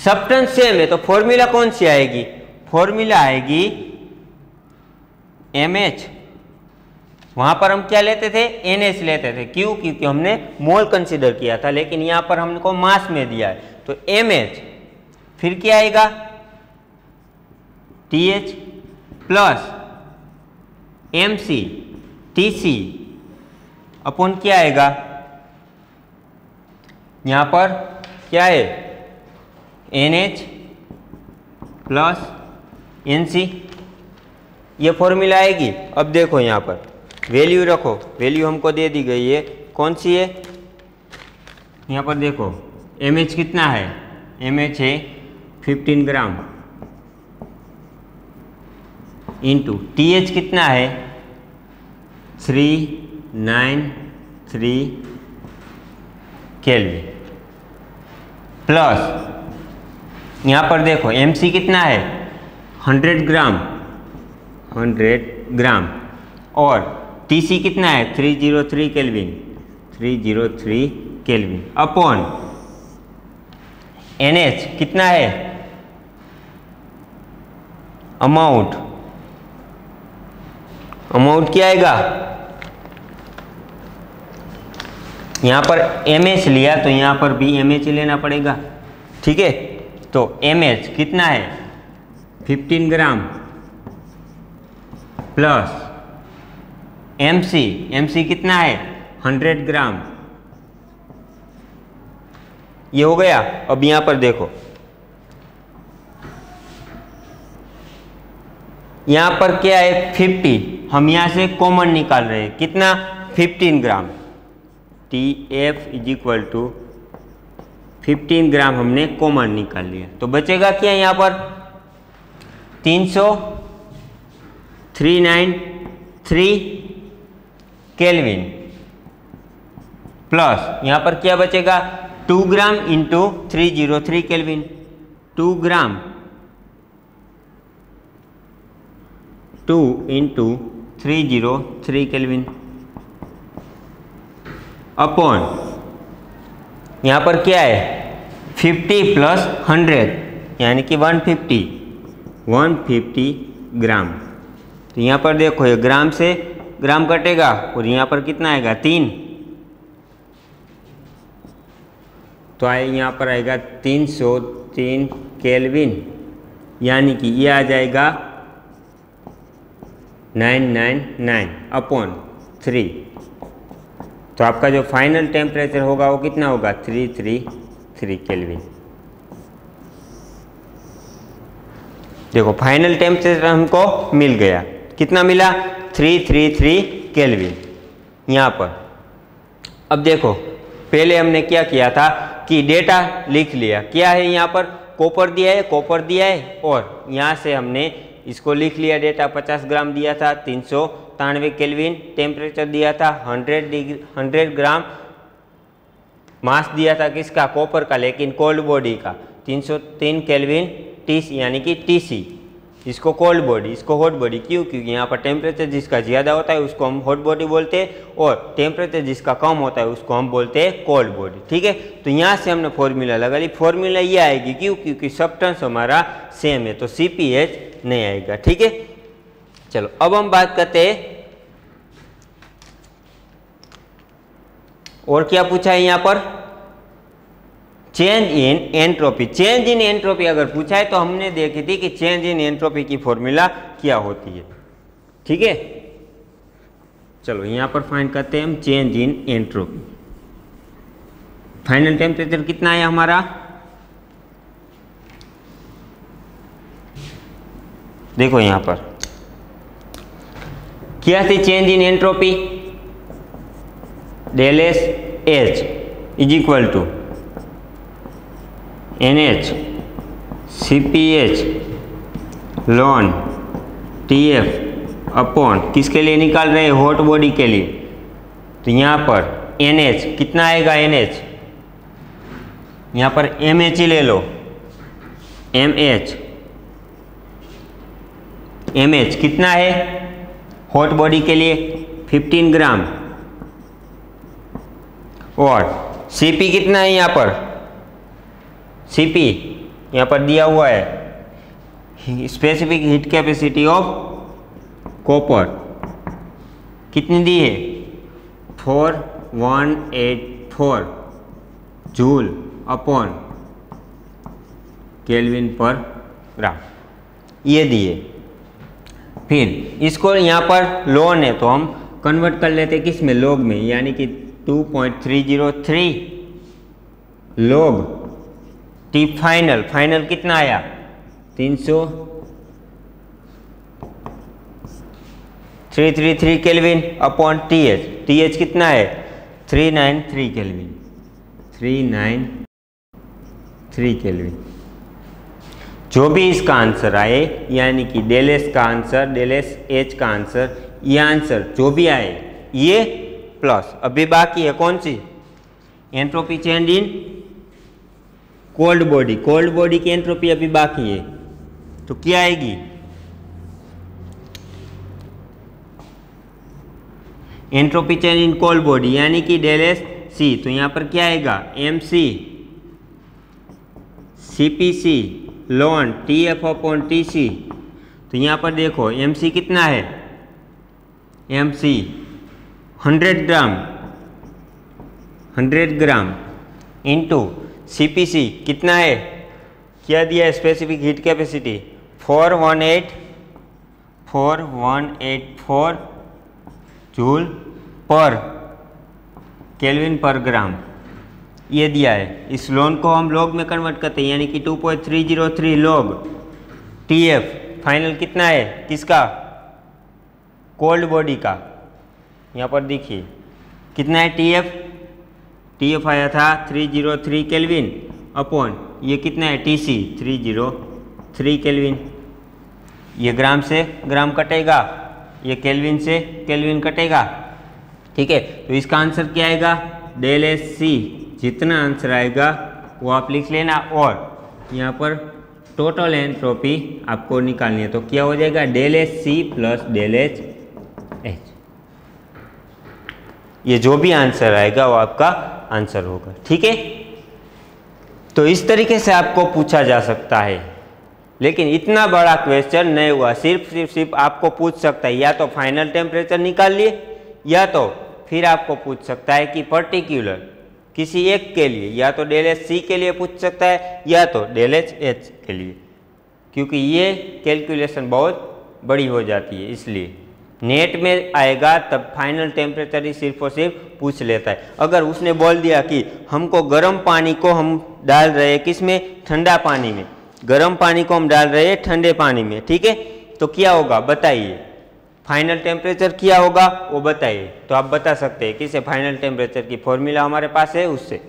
सब्सटेंस सेम है, तो फॉर्मूला कौन सी आएगी, फॉर्मूला आएगी MH, वहां पर हम क्या लेते थे, NH लेते थे। क्यों? क्योंकि हमने मोल कंसीडर किया था, लेकिन यहां पर हमको मास में दिया है तो MH, फिर क्या आएगा TH plus MC TC upon क्या आएगा, यहां पर क्या है NH प्लस NC, ये फॉर्मूला आएगी। अब देखो यहां पर वैल्यू रखो, वैल्यू हमको दे दी गई है, कौन सी है, यहां पर देखो MH कितना है, MH है 15 ग्राम इंटू TH कितना है 393 केल्विन प्लस यहाँ पर देखो MC कितना है 100 ग्राम और TC कितना है 303 केल्विन अपॉन NH कितना है अमाउंट क्या आएगा, यहां पर MH लिया तो यहां पर भी MH लेना पड़ेगा, ठीक है। तो MH कितना है 15 ग्राम प्लस MC कितना है 100 ग्राम, ये हो गया। अब यहां पर देखो, यहां पर क्या है 50, हम यहां से कॉमन निकाल रहे हैं, कितना 15 ग्राम, TF इज इक्वल टू 15 ग्राम हमने कॉमन निकाल लिया, तो बचेगा क्या यहां पर 393 केल्विन प्लस यहां पर क्या बचेगा 2 ग्राम इंटू 303 केल्विन, 2 ग्राम 2 इंटू 303 केल्विन अपॉन यहाँ पर क्या है 50 प्लस 100 यानी कि 150 ग्राम। तो यहाँ पर देखो ये ग्राम से ग्राम कटेगा और यहाँ पर कितना आएगा 3, तो यहाँ पर आएगा 303 केल्विन, यानी कि ये आ जाएगा 999 अपॉन 3। तो आपका जो फाइनल टेम्परेचर होगा वो कितना होगा 333 केल्विन। देखो फाइनल टेम्परेचर हमको मिल गया, कितना मिला 333 केल्विन यहाँ पर। अब देखो पहले हमने क्या किया था कि डेटा लिख लिया, क्या है यहाँ पर कॉपर दिया है और यहाँ से हमने इसको लिख लिया, डेटा 50 ग्राम दिया था, 393 केल्विन टेम्परेचर दिया था, 100 ग्राम मास दिया था किसका कॉपर का, लेकिन कोल्ड बॉडी का 303 केल्विन टीसी यानी कि टीसी, इसको कोल्ड बॉडी इसको हॉट बॉडी। क्यों? क्योंकि यहाँ पर टेम्परेचर जिसका ज़्यादा होता है उसको हम हॉट बॉडी बोलते हैं और टेम्परेचर जिसका कम होता है उसको हम बोलते हैं कोल्ड बॉडी, ठीक है। तो यहाँ से हमने फॉर्मूला लगा ली, फॉर्मूला ये आएगी क्यों? क्योंकि सबस्टेंस हमारा सेम है तो CpH नहीं आएगा, ठीक है। चलो अब हम बात करते हैं और क्या पूछा है यहाँ पर, change in entropy. Change in entropy अगर पूछा है तो हमने देखी थी कि चेंज इन एंट्रोपी की फॉर्मूला क्या होती है, ठीक है। चलो यहाँ पर फाइंड करते हैं हम change in entropy. Final temperature कितना है हमारा, देखो यहाँ पर क्या थी change in entropy, del S H is equal to NH CpH ln TF upon किसके लिए निकाल रहे हैं, हॉट बॉडी के लिए। तो यहाँ पर NH कितना आएगा, NH यहाँ पर MH ही ले लो, MH कितना है हॉट बॉडी के लिए 15 ग्राम और Cp कितना है यहाँ पर, Cp यहाँ पर दिया हुआ है specific heat capacity of copper कितनी दी है 4184 जूल अपॉन केल्विन पर ग्राम, ये दिए। फिर इसको यहाँ पर लॉन है तो हम कन्वर्ट कर लेते किस में, लॉग में, यानी कि 2.303 लॉग टी फाइनल, फाइनल कितना आया 333 केल्विन अपॉन TH, TH कितना है 393 केल्विन, 393 केल्विन। जो भी इसका आंसर आए, यानी कि डेल एस का आंसर, डेल एस एच का आंसर, ये आंसर जो भी आए ये प्लस, अभी बाकी है कौन सी, entropy change in cold body, cold body की एंट्रोपी अभी बाकी है, तो क्या आएगी entropy change in cold body, यानी कि डेल एस सी, तो यहाँ पर क्या आएगा MC CPC ln TF upon TC। तो यहाँ पर देखो MC कितना है, MC 100 ग्राम इंटू CPC कितना है, क्या दिया है स्पेसिफिक हीट कैपेसिटी 4184 जूल पर केल्विन पर ग्राम, ये दिया है। इस लॉन को हम लॉग में कन्वर्ट करते हैं, यानी कि 2.303 लॉग TF फाइनल कितना है किसका, कोल्ड बॉडी का, यहाँ पर देखिए कितना है TF आया था 303 केल्विन अपॉन ये कितना है TC 303 केल्विन, ये ग्राम से ग्राम कटेगा, ये केल्विन से केल्विन कटेगा, ठीक है। तो इसका आंसर क्या आएगा डेल एस सी, जितना आंसर आएगा वो आप लिख लेना, और यहाँ पर टोटल एंट्रोपी आपको निकालनी है, तो क्या हो जाएगा del S C plus del H H, ये जो भी आंसर आएगा वो आपका आंसर होगा, ठीक है। तो इस तरीके से आपको पूछा जा सकता है, लेकिन इतना बड़ा क्वेश्चन नहीं हुआ, सिर्फ आपको पूछ सकता है या तो फाइनल टेम्परेचर निकाल लिए, या तो फिर आपको पूछ सकता है कि पर्टिकुलर किसी एक के लिए, या तो डेल एच सी के लिए पूछ सकता है या तो डेल एच एच के लिए, क्योंकि ये कैलकुलेशन बहुत बड़ी हो जाती है, इसलिए नेट में आएगा तब फाइनल टेम्परेचर ही सिर्फ और सिर्फ पूछ लेता है। अगर उसने बोल दिया कि हमको गर्म पानी को हम डाल रहे हैं किस में, ठंडा पानी में, गर्म पानी को हम डाल रहे हैं ठंडे पानी में, ठीक है, तो क्या होगा बताइए, फाइनल टेम्परेचर क्या होगा वो बताइए। तो आप बता सकते हैं किसे, फाइनल टेम्परेचर की फॉर्मूला हमारे पास है उससे,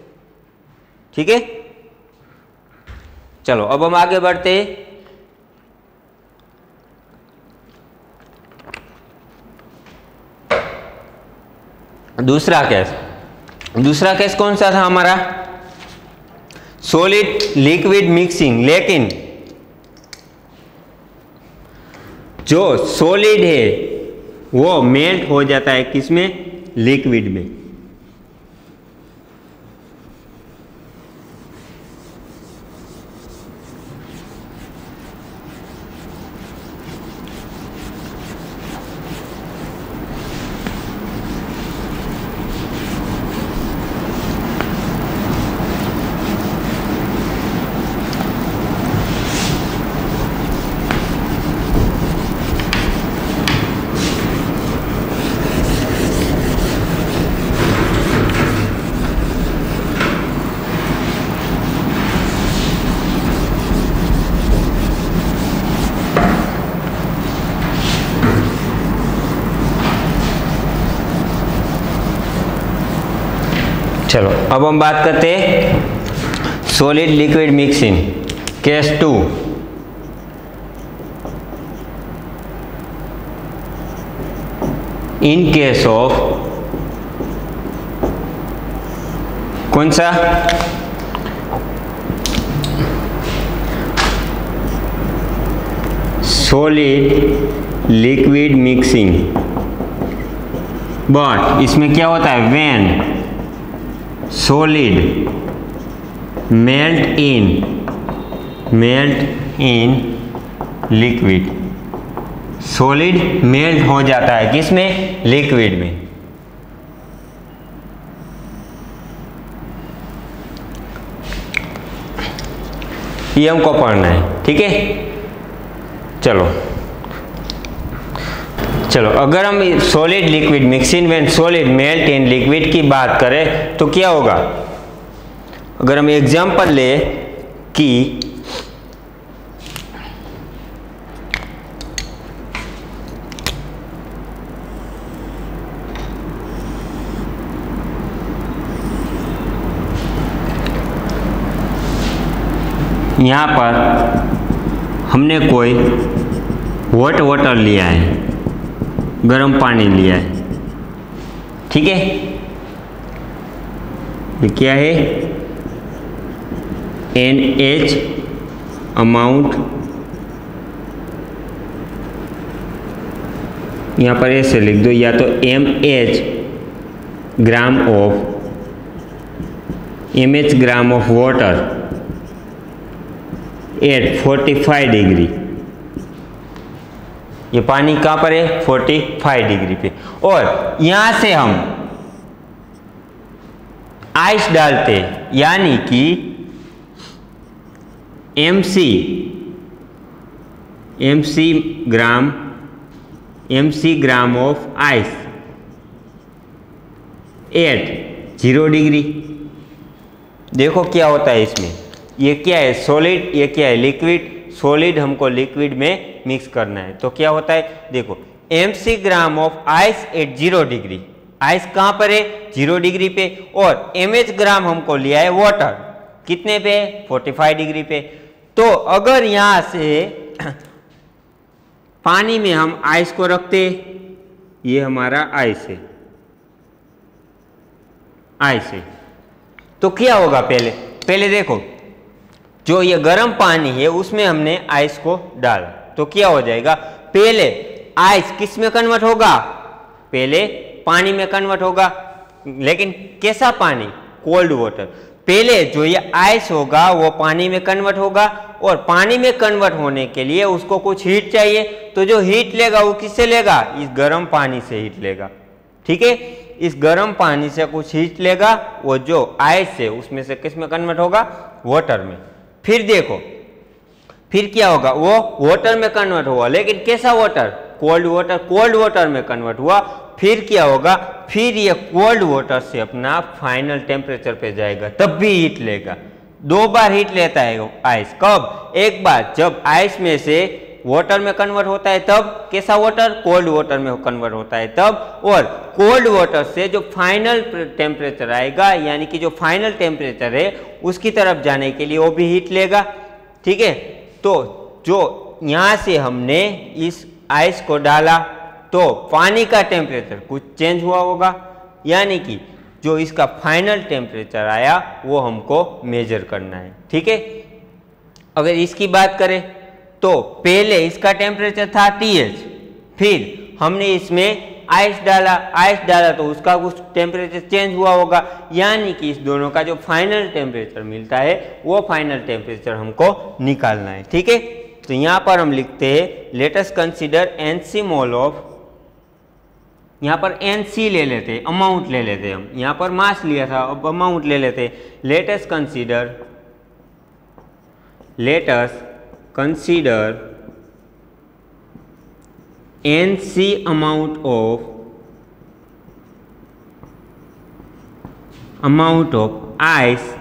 ठीक है। चलो अब हम आगे बढ़ते हैं। दूसरा केस कौन सा था हमारा, सॉलिड लिक्विड मिक्सिंग, लेकिन जो सॉलिड है वो मेल्ट हो जाता है किसमें, लिक्विड में। चलो अब हम बात करते हैं solid liquid mixing, case 2। In case of कौन सा, सॉलिड लिक्विड मिक्सिंग, बट इसमें क्या होता है, when solid melt in liquid, solid melt हो जाता है किसमें? लिक्विड में। ये हमको पढ़ना है, ठीक है। चलो अगर हम solid liquid mixing when solid melt in liquid की बात करें तो क्या होगा? अगर हम एग्जांपल ले कि यहाँ पर हमने कोई हॉट वाटर लिया है, गर्म पानी लिया है, ठीक है। ये क्या है? NH अमाउंट, यहाँ पर ऐसे लिख दो, या तो mH gram of water at 45 degree. ये पानी कहाँ पर है? 45 डिग्री पे। और यहां से हम आइस डालते हैं, यानी कि mc gram of ice eight 0 degree. देखो क्या होता है इसमें, ये क्या है? सॉलिड, ये क्या है? लिक्विड। सॉलिड हमको लिक्विड में मिक्स करना है, तो क्या होता है? देखो mc gram of ice eight 0 degree. Ice कहाँ पर है? 0 डिग्री पे। और mh ग्राम हमको लिया है वाटर, कितने पे? 45 डिग्री पे। तो अगर यहाँ से पानी में हम आइस को रखते, ये हमारा आइस है, तो क्या होगा? पहले देखो, जो ये गर्म पानी है उसमें हमने आइस को डाला, तो क्या हो जाएगा? पहले आइस किस में कन्वर्ट होगा? पहले पानी में कन्वर्ट होगा, लेकिन कैसा पानी? Cold water. पहले जो ये आइस होगा वो पानी में कन्वर्ट होगा, और पानी में कन्वर्ट होने के लिए उसको कुछ हीट चाहिए, तो जो हीट लेगा वो किससे लेगा? इस गर्म पानी से हीट लेगा, ठीक है। इस गर्म पानी से कुछ हीट लेगा, वो जो आइस है उसमें से किस में कन्वर्ट होगा? वाटर में। फिर देखो, फिर क्या होगा? वो वाटर में कन्वर्ट हुआ, लेकिन कैसा water? Cold water. Cold water में कन्वर्ट हुआ। फिर क्या होगा? फिर ये कोल्ड वाटर से अपना फाइनल टेम्परेचर पे जाएगा, तब भी हीट लेगा। 2 बार हीट लेता है आइस। कब? एक बार जब आइस में से वाटर में कन्वर्ट होता है तब। कैसा वाटर? कोल्ड वाटर में कन्वर्ट होता है तब। और कोल्ड वाटर से जो फाइनल टेम्परेचर आएगा, यानी कि जो फाइनल टेम्परेचर है उसकी तरफ जाने के लिए वो भी हीट लेगा, ठीक है। तो जो यहाँ से हमने इस आइस को डाला तो पानी का टेम्परेचर कुछ चेंज हुआ होगा, यानी कि जो इसका फाइनल टेम्परेचर आया वो हमको मेजर करना है, ठीक है। अगर इसकी बात करें तो पहले इसका टेम्परेचर था TH, फिर हमने इसमें आइस डाला तो उसका कुछ टेम्परेचर चेंज हुआ होगा, यानी कि इस दोनों का जो फाइनल टेम्परेचर मिलता है वो फाइनल टेम्परेचर हमको निकालना है, ठीक है। तो यहाँ पर हम लिखते हैं let us consider NC mole of, यहाँ पर NC ले लेते, अमाउंट ले लेते हम, यहाँ पर मास लिया था, अब अमाउंट ले लेते। Let us consider NC amount of ice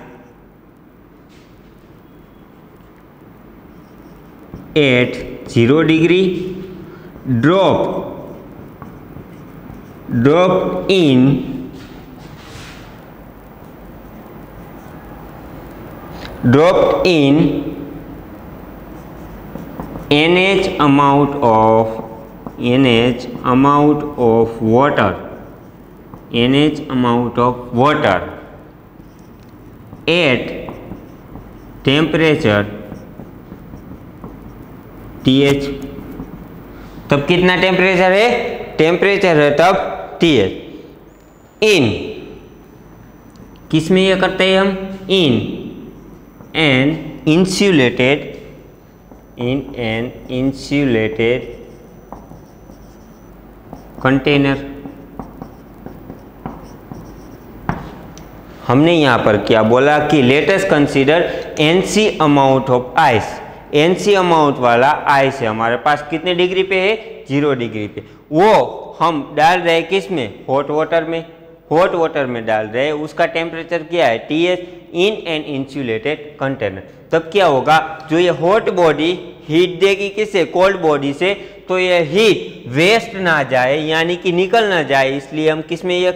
at 0 degree, drop in NH amount of water at temperature TH। तब कितना टेम्परेचर है? टेम्परेचर है तब TH। इन किस में ये करते हैं हम? In an insulated container. हमने यहाँ पर क्या बोला कि let us consider NC amount of ice. NC amount वाला आइस है हमारे पास, कितने डिग्री पे है? 0 डिग्री पे। वो हम डाल रहे हैं किस में? हॉट वाटर में। हॉट वाटर में डाल रहे हैं, उसका टेम्परेचर क्या है? TH in an insulated container. तब क्या होगा? जो ये हॉट बॉडी हीट देगी किससे? कोल्ड बॉडी से। तो ये हीट वेस्ट ना जाए, यानी कि निकल ना जाए, इसलिए हम किस में ये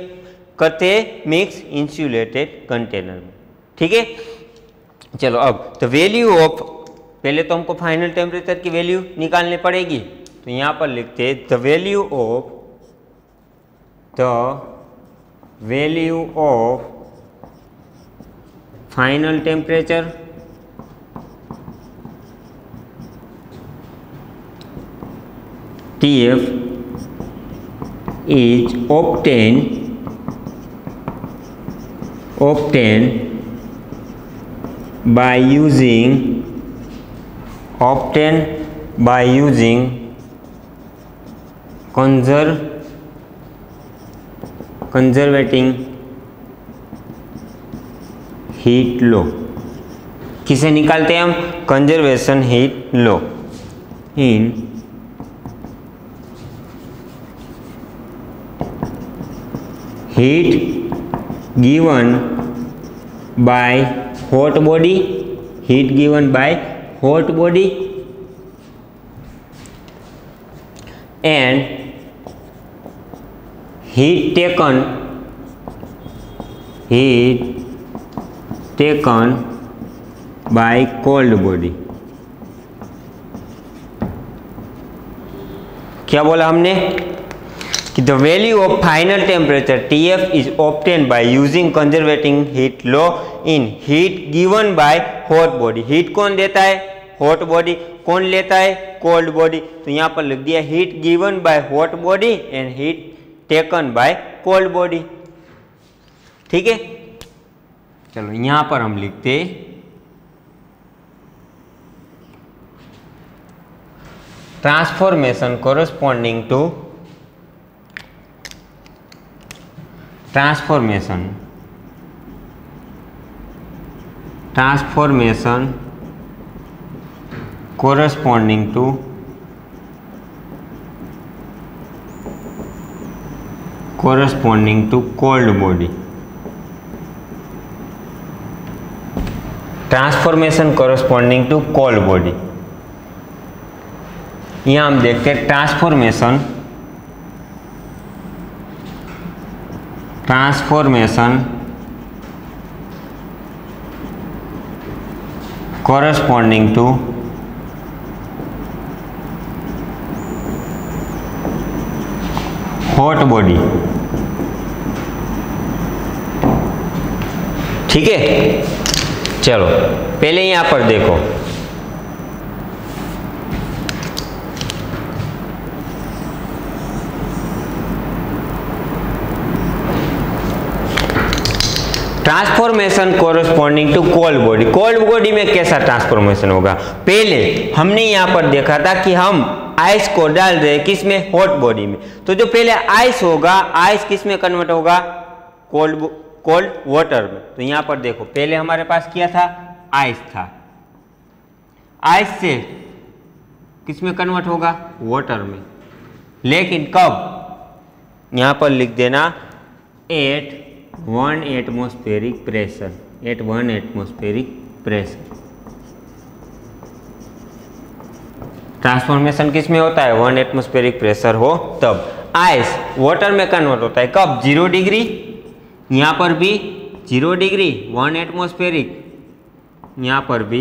करते हैं? मिक्स इंसुलेटेड कंटेनर में। ठीक है, चलो अब द वैल्यू ऑफ, पहले तो हमको फाइनल टेम्परेचर की वैल्यू निकालनी पड़ेगी, तो यहाँ पर लिखते हैं the value of final temperature TF is obtained by using conservating heat law। किसे निकालते हैं हम? Conservation heat law in heat given by hot body, heat given by hot body and heat taken by cold body। क्या बोला हमने? कि the value of final temperature TF is obtained by using conserving heat law in heat given by hot body। heat कौन देता है? hot body। कौन लेता है? cold body। तो यहाँ पर लिख दिया heat given by hot body and heat taken by cold body। ठीक है, चलो यहाँ पर हम लिखते transformation corresponding to transformation corresponding to cold body। Transformation corresponding to cold body। यहाँ हम देखते हैं transformation corresponding to hot body। ठीक है, चलो पहले यहां पर देखो, transformation corresponding to cold body. Cold body में कैसा ट्रांसफॉर्मेशन होगा? पहले हमने यहाँ पर देखा था कि हम आइस को डाल रहे हैं किस में? हॉट बॉडी में। तो जो पहले आइस होगा, आइस किस में कन्वर्ट होगा? कोल्ड वाटर में। तो यहाँ पर देखो, पहले हमारे पास क्या था? आइस था। आइस से किस में कन्वर्ट होगा? वाटर में। लेकिन कब? यहाँ पर लिख देना at 1 atmospheric pressure. At 1 atmospheric pressure. Transformation किस में होता है? 1 एटमॉस्फेरिक प्रेशर हो तब। आइस वाटर में कन्वर्ट होता है कब? 0 डिग्री। यहाँ पर भी 0 डिग्री 1 एटमॉस्फेरिक, यहाँ पर भी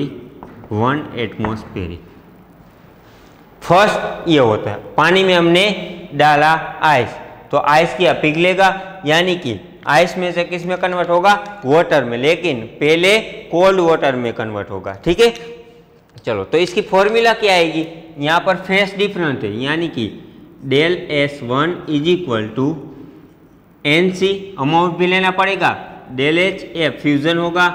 1 एटमॉस्फेरिक। फर्स्ट ये होता है, पानी में हमने डाला आइस, तो आइस क्या पिघलेगा, यानी कि आइस में से किस में कन्वर्ट होगा? वाटर में। लेकिन पहले कोल्ड वाटर में कन्वर्ट होगा। ठीक है, चलो तो इसकी फॉर्मूला क्या आएगी? यहाँ पर फेस डिफरेंट है, यानी कि del S1 is equal to NC, amount भी लेना पड़ेगा, डेल HF फ्यूजन होगा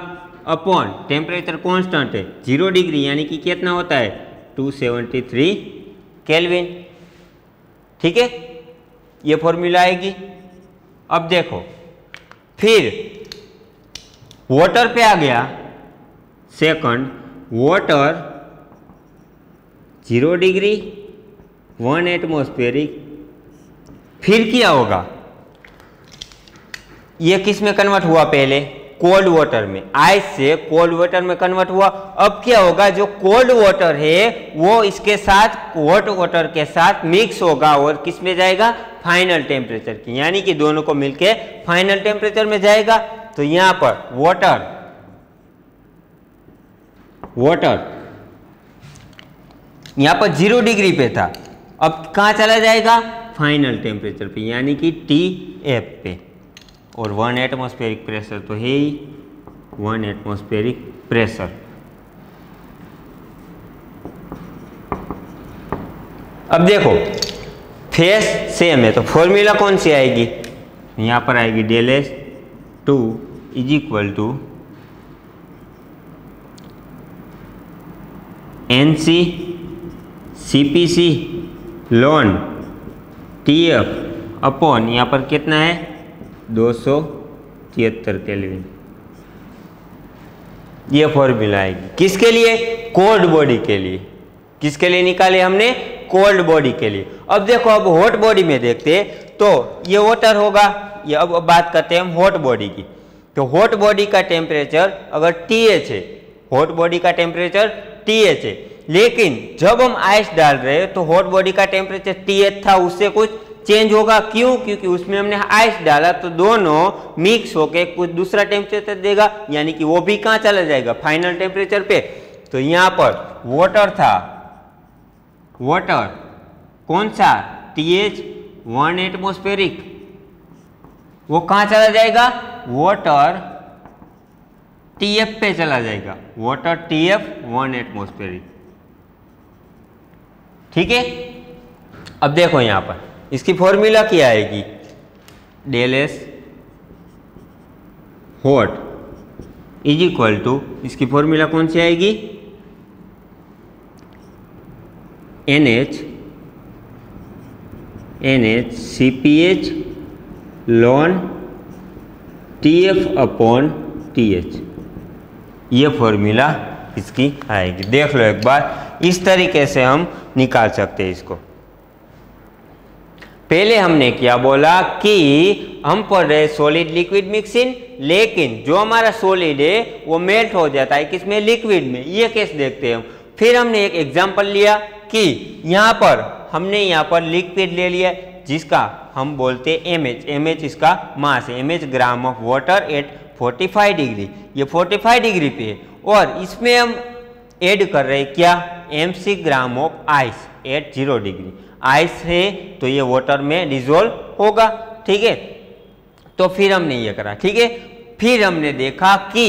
अपॉन टेम्परेचर कांस्टेंट है 0 डिग्री, यानी कि कितना होता है? 273 केल्विन। ठीक है, ये फॉर्मूला आएगी। अब देखो फिर वाटर पे आ गया, सेकंड वाटर 0 डिग्री 1 एटमॉस्फेरिक, फिर क्या होगा, ये किस में कन्वर्ट हुआ, पहले कोल्ड वाटर में, आइस से कोल्ड वाटर में कन्वर्ट हुआ। अब क्या होगा, जो कोल्ड वाटर है वो इसके साथ हॉट वाटर के साथ मिक्स होगा और किस में जाएगा, फाइनल टेम्परेचर की, यानी कि दोनों को मिलके फाइनल टेम्परेचर में जाएगा। तो यहां पर वाटर यहां पर 0 डिग्री पे था, अब कहां चला जाएगा, फाइनल टेम्परेचर पे, यानी कि TF पे। और 1 एटमॉस्फेरिक प्रेशर तो है ही, 1 एटमॉस्फेरिक प्रेशर। अब देखो फेस सेम है, तो फॉर्मूला कौन सी आएगी, यहां पर आएगी ΔS2 is equal to NC CPC ln TF upon यहाँ पर कितना है 273 केल्विन। ये फॉर्मूला आएगी किसके लिए, कोल्ड बॉडी के लिए। किसके लिए निकाले हमने, कोल्ड बॉडी के लिए। अब देखो अब हॉट बॉडी में देखते तो ये वाटर होगा, ये अब बात करते हैं हम हॉट बॉडी की। तो हॉट बॉडी का टेम्परेचर अगर TH है, हॉट बॉडी का टेम्परेचर TH है, लेकिन जब हम आइस डाल रहे हैं तो हॉट बॉडी का टेम्परेचर TH था, उससे कुछ चेंज होगा। क्यों, क्योंकि उसमें हमने आइस डाला तो दोनों मिक्स होके कुछ दूसरा टेम्परेचर देगा, यानी कि वो भी कहाँ चला जाएगा, फाइनल टेम्परेचर पे। तो यहाँ पर वाटर था, वाटर कौन सा, TH 1 एटमॉस्फेरिक, वो कहाँ चला जाएगा, वाटर TF पे चला जाएगा, वाटर TF 1 एटमॉस्फेरिक। ठीक है। अब देखो यहां पर इसकी फॉर्मूला क्या आएगी, ΔS hot is equal to, इसकी फॉर्मूला कौन सी आएगी, NH CPH ln TF upon TH। ये फॉर्मूला इसकी आएगी। देख लो एक बार, इस तरीके से हम निकाल सकते हैं इसको। पहले हमने क्या बोला कि हम पढ़ रहे सॉलिड लिक्विड मिक्सिंग, लेकिन जो हमारा सॉलिड है वो मेल्ट हो जाता है किसमें, लिक्विड में। ये केस देखते हैं हम। फिर हमने एक एग्जांपल लिया कि यहाँ पर हमने यहाँ पर लिक्विड ले लिया जिसका हम बोलते हैं mH इसका मास है, mH gram of water at 45 degree. ये 45 डिग्री पे है और इसमें हम ऐड कर रहे हैं क्या, mc gram of ice eight 0 degree. Ice है तो ये वाटर में डिजोल्व होगा। ठीक है, तो फिर हमने ये करा। ठीक है, फिर हमने देखा कि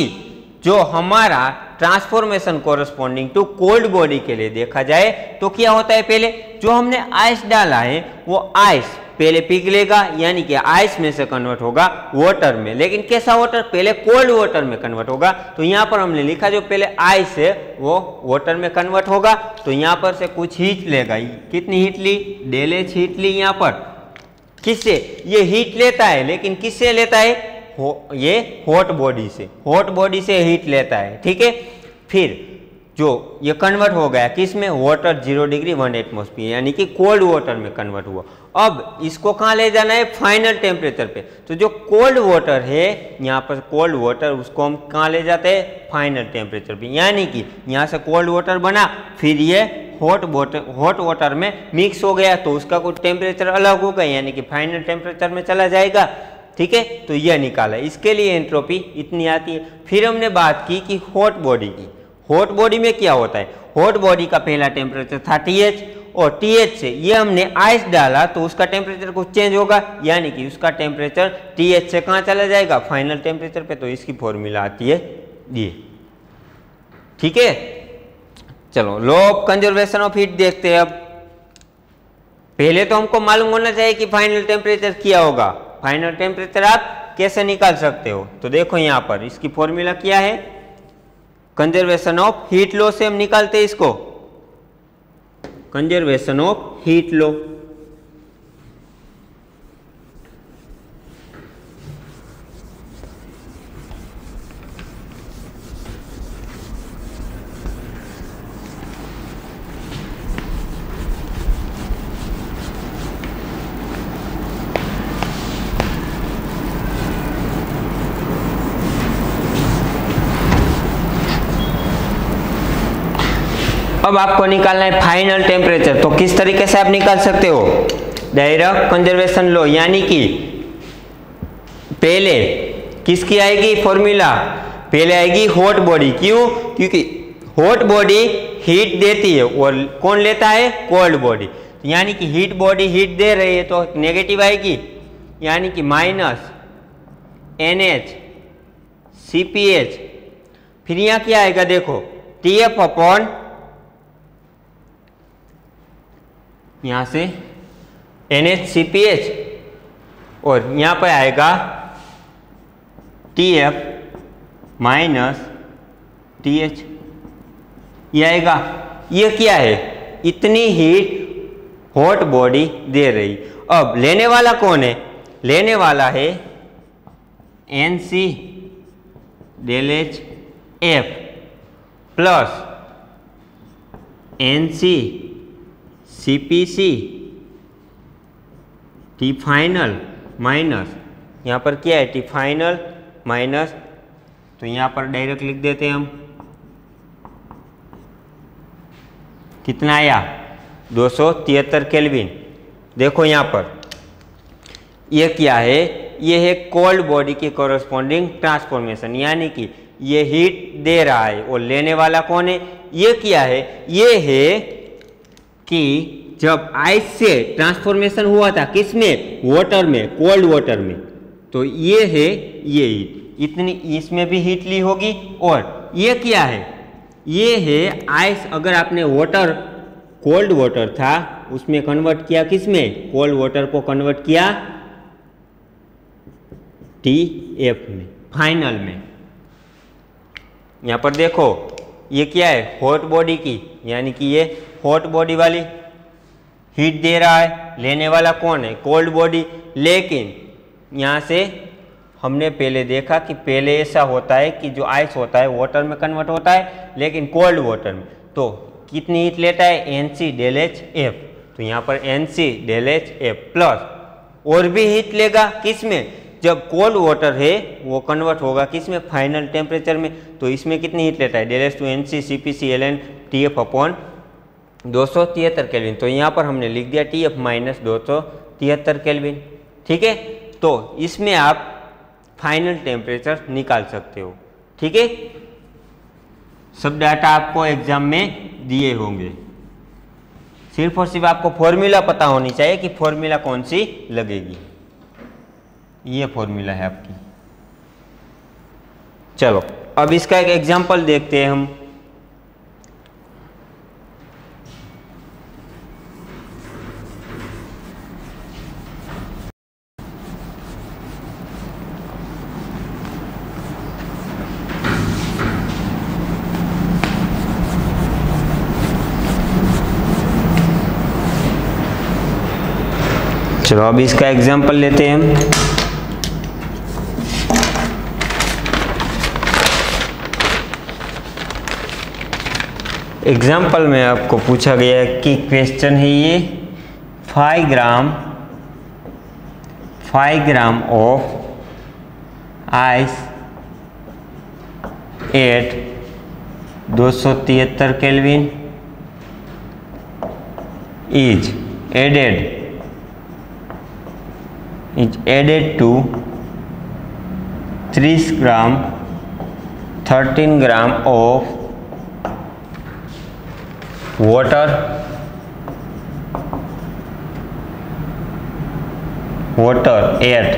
जो हमारा transformation corresponding to cold body के लिए देखा जाए तो क्या होता है, पहले जो हमने आइस डाला है वो आइस पहले पिघलेगा, यानी कि आइस में से कन्वर्ट होगा वाटर में। लेकिन कैसा वाटर, पहले कोल्ड वाटर में कन्वर्ट होगा। तो यहाँ पर हमने लिखा जो पहले आइस है वो वाटर में कन्वर्ट होगा। तो यहाँ पर से कुछ हीट लेगा, कितनी हीट ली, ΔH हीट ली। यहाँ पर किससे ये हीट लेता है, लेकिन किससे लेता है, ये हॉट बॉडी से, हॉट बॉडी से हीट लेता है। ठीक है, फिर जो ये कन्वर्ट हो गया किस में, वाटर 0 डिग्री 1 एटमॉस्फेयर, यानी कि कोल्ड वाटर में कन्वर्ट हुआ। अब इसको कहाँ ले जाना है, फाइनल टेम्परेचर पे। तो जो कोल्ड वाटर है यहाँ पर कोल्ड वाटर, उसको हम कहाँ ले जाते हैं, फाइनल टेम्परेचर पे। यानी कि यहाँ से कोल्ड वाटर बना, फिर ये हॉट वाटर में मिक्स हो गया तो उसका कुछ टेम्परेचर अलग होगा, यानी कि फाइनल टेम्परेचर में चला जाएगा। ठीक है, तो यह निकाला, इसके लिए एंट्रोपी इतनी आती है। फिर हमने बात की कि हॉट बॉडी की। हॉट बॉडी में क्या होता है, हॉट बॉडी का पहला टेम्परेचर था TH और TH से ये हमने आइस डाला तो उसका टेम्परेचर कुछ चेंज होगा, यानी कि उसका टेम्परेचर TH से कहाँ चला जाएगा, फाइनल टेम्परेचर पे। तो इसकी फॉर्मूला आती है ये। ठीक है, चलो law of conservation of heat देखते हैं। अब पहले तो हमको मालूम होना चाहिए कि फाइनल टेम्परेचर क्या होगा। फाइनल टेम्परेचर आप कैसे निकाल सकते हो, तो देखो यहाँ पर इसकी फॉर्मूला क्या है, कंजर्वेशन ऑफ हीट लॉ से हम निकालते हैं इसको, कंजर्वेशन ऑफ हीट लॉ। अब आपको निकालना है फाइनल टेम्परेचर। तो किस तरीके से आप निकाल सकते हो? डायरेक्ट कंजर्वेशन लॉ, यानी कि पहले किसकी आएगी फॉर्मूला? पहले आएगी हॉट बॉडी। क्यों? क्योंकि हॉट बॉडी हीट देती है और कौन लेता है? Cold body. यानी कि हीट बॉडी हीट दे रही है तो नेगेटिव आएगी, यानी कि माइनस NH CpH। फिर यहाँ क्या आएगा? देखो TF अपॉन, यहाँ से NH CpH और यहाँ पर आएगा TF माइनस TH। ये आएगा। ये क्या है? इतनी हीट हॉट बॉडी दे रही। अब लेने वाला कौन है? लेने वाला है NC del H F plus NC CpC T final minus, यहाँ पर क्या है? T फाइनल माइनस, तो यहाँ पर डायरेक्ट लिख देते हैं हम। कितना आया? 273 केल्विन। देखो यहाँ पर ये क्या है? ये है कोल्ड बॉडी की कोरस्पॉन्डिंग ट्रांसफॉर्मेशन, यानी कि ये हीट दे रहा है और लेने वाला कौन है? ये क्या है? ये है कि जब आइस से ट्रांसफॉर्मेशन हुआ था किसमें? वाटर में, कोल्ड वाटर में। तो ये है ये हीट, इतनी इसमें भी हीट ली होगी। और ये क्या है? ये है आइस। अगर आपने वाटर, कोल्ड वाटर था उसमें कन्वर्ट किया किसमें? कोल्ड वाटर को कन्वर्ट किया TF में, फाइनल में। यहाँ पर देखो ये क्या है? हॉट बॉडी की, यानी कि ये हॉट बॉडी वाली हीट दे रहा है। लेने वाला कौन है? Cold body. लेकिन यहाँ से हमने पहले देखा कि पहले ऐसा होता है कि जो आइस होता है वाटर में कन्वर्ट होता है, लेकिन कोल्ड वाटर में तो कितनी हीट लेता है? NC del H F। तो यहाँ पर NC del H F plus और भी हीट लेगा किसमें? जब कोल्ड वाटर है वो कन्वर्ट होगा किसमें? फाइनल टेम्परेचर में। तो इसमें कितनी हीट लेता है? Del H two NC CpC ln TF upon 273 Kelvin. तो यहाँ पर हमने लिख दिया TF माइनस 273 केल्विन। ठीक है, तो इसमें आप फाइनल टेम्परेचर निकाल सकते हो। ठीक है, सब डाटा आपको एग्जाम में दिए होंगे। सिर्फ और सिर्फ आपको फॉर्मूला पता होनी चाहिए कि फॉर्मूला कौन सी लगेगी। ये फॉर्मूला है आपकी। चलो अब इसका एक एग्जांपल देखते हैं हम। चलो अब इसका एग्जांपल लेते हैं हम। एग्जाम्पल में आपको पूछा गया है कि क्वेश्चन है ये 5 gram of ice eight 273 kelvin is added to 30 gram 13 gram of water at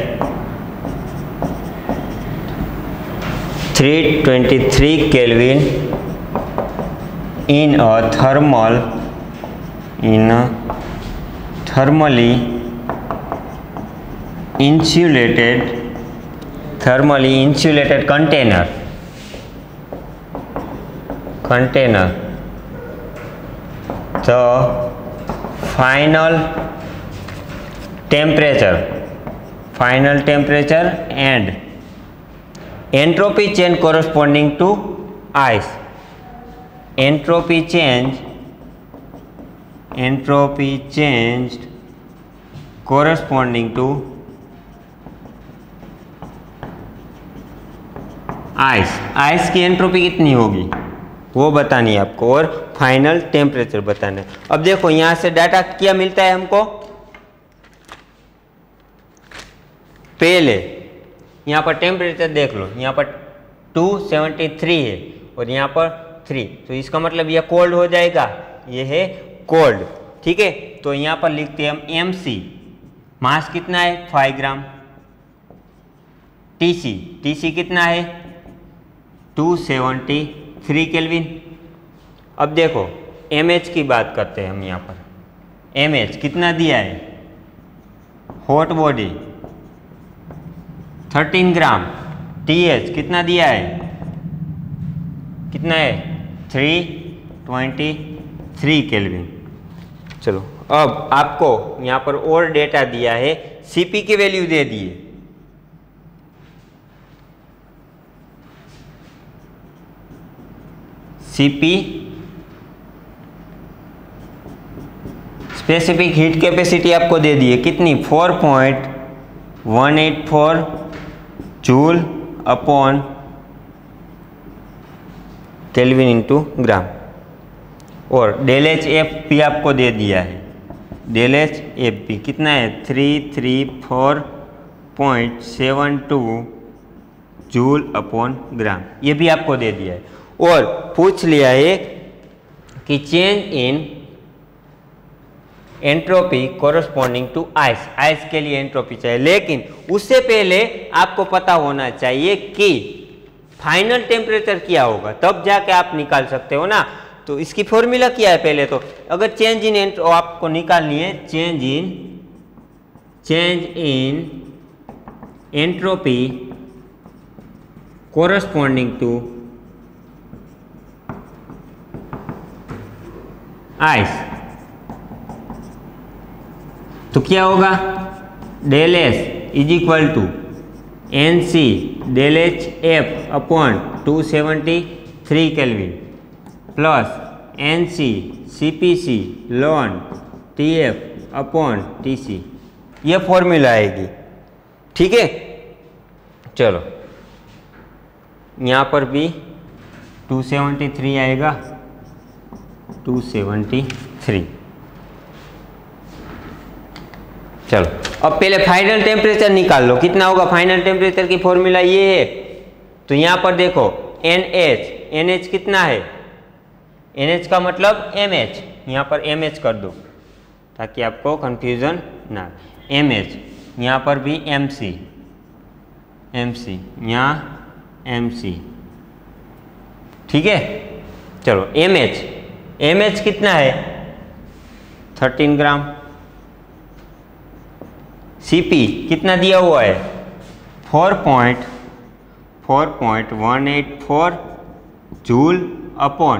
323 Kelvin in a thermally insulated container. The final temperature and entropy change corresponding to ice. Entropy changed corresponding to ice की entropy कितनी होगी? वो बतानी है आपको, और final temperature बताना है। अब देखो यहाँ से डाटा क्या मिलता है हमको। पहले यहाँ पर टेम्परेचर देख लो, यहाँ पर 273 है और यहाँ पर 3, तो इसका मतलब यह कोल्ड हो जाएगा, ये है कोल्ड। ठीक है, तो यहाँ पर लिखते हैं हम MC, मास कितना है 5 ग्राम। TC कितना है 273 केल्विन। अब देखो MH की बात करते हैं हम यहाँ पर। MH कितना दिया है, हॉट बॉडी 13 ग्राम। TH कितना दिया है, कितना है 323 केल्विन। चलो अब आपको यहाँ पर और डेटा दिया है, CP की वैल्यू दे दिए। CP स्पेसिफिक हीट कैपेसिटी आपको दे दी है, कितनी 4.184 joule upon kelvin into gram. और डेल एच एफ भी आपको दे दिया है, डेल एच एफ भी कितना है 334.72 जूल अपॉन ग्राम, ये भी आपको दे दिया है। और पूछ लिया है कि change in entropy corresponding to ice, ice के लिए एंट्रोपी चाहिए, लेकिन उससे पहले आपको पता होना चाहिए कि फाइनल टेम्परेचर क्या होगा, तब जाके आप निकाल सकते हो ना। तो इसकी फॉर्मूला क्या है, पहले तो अगर चेंज इन आपको निकालनी है, change in entropy corresponding to ice, तो क्या होगा, del S is equal to NC del H F upon 273 Kelvin plus NC CPC ln TF upon TC, यह फॉर्मूला आएगी। ठीक है, चलो यहाँ पर भी 273 आएगा, 273। चलो अब पहले फाइनल टेम्परेचर निकाल लो, कितना होगा फाइनल टेम्परेचर की फॉर्मूला ये है। तो यहाँ पर देखो NH कितना है, NH का मतलब MH, यहाँ पर MH कर दो ताकि आपको कंफ्यूजन ना। MH यहाँ पर भी MC, यहाँ MC। ठीक है, चलो MH कितना है 13 ग्राम। CP कितना दिया हुआ है 4.184 joule upon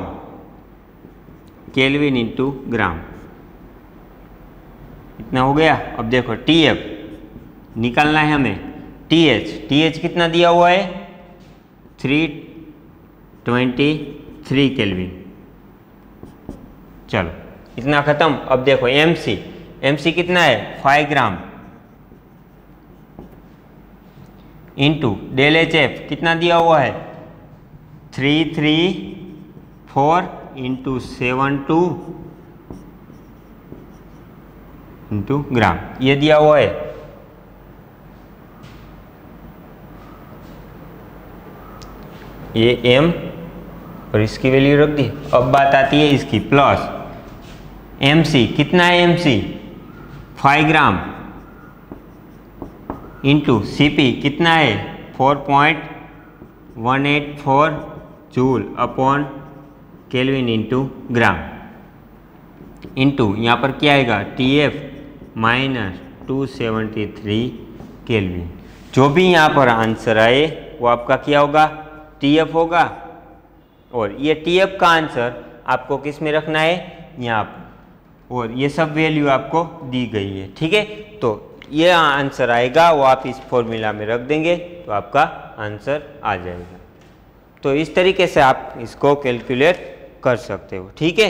kelvin into gram, इतना हो गया। अब देखो TF निकालना है हमें, TH कितना दिया हुआ है 323 केल्विन। चलो इतना खत्म। अब देखो MC कितना है 5 gram into del H F कितना दिया हुआ है 334 इंटू 72 इंटू ग्राम, ये दिया हुआ है। ये M और इसकी वैल्यू रख दी। अब बात आती है इसकी प्लस MC कितना है MC 5 ग्राम इंटू CP कितना है 4.184 joule upon kelvin into gram into यहाँ पर क्या आएगा TF माइनस 273 केल्विन। जो भी यहाँ पर आंसर आए वो आपका क्या होगा TF होगा, और ये TF का आंसर आपको किस में रखना है यहाँ पर, और ये सब वैल्यू आपको दी गई है। ठीक है, तो ये आंसर आएगा वो आप इस फॉर्मूला में रख देंगे तो आपका आंसर आ जाएगा। तो इस तरीके से आप इसको कैलकुलेट कर सकते हो। ठीक है,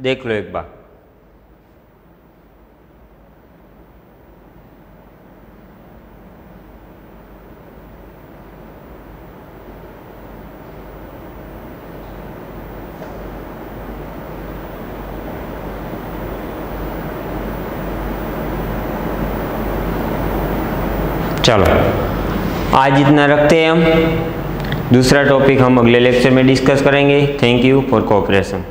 देख लो एक बार। चलो आज इतना रखते हैं हम, दूसरा टॉपिक हम अगले लेक्चर में डिस्कस करेंगे। Thank you for cooperation.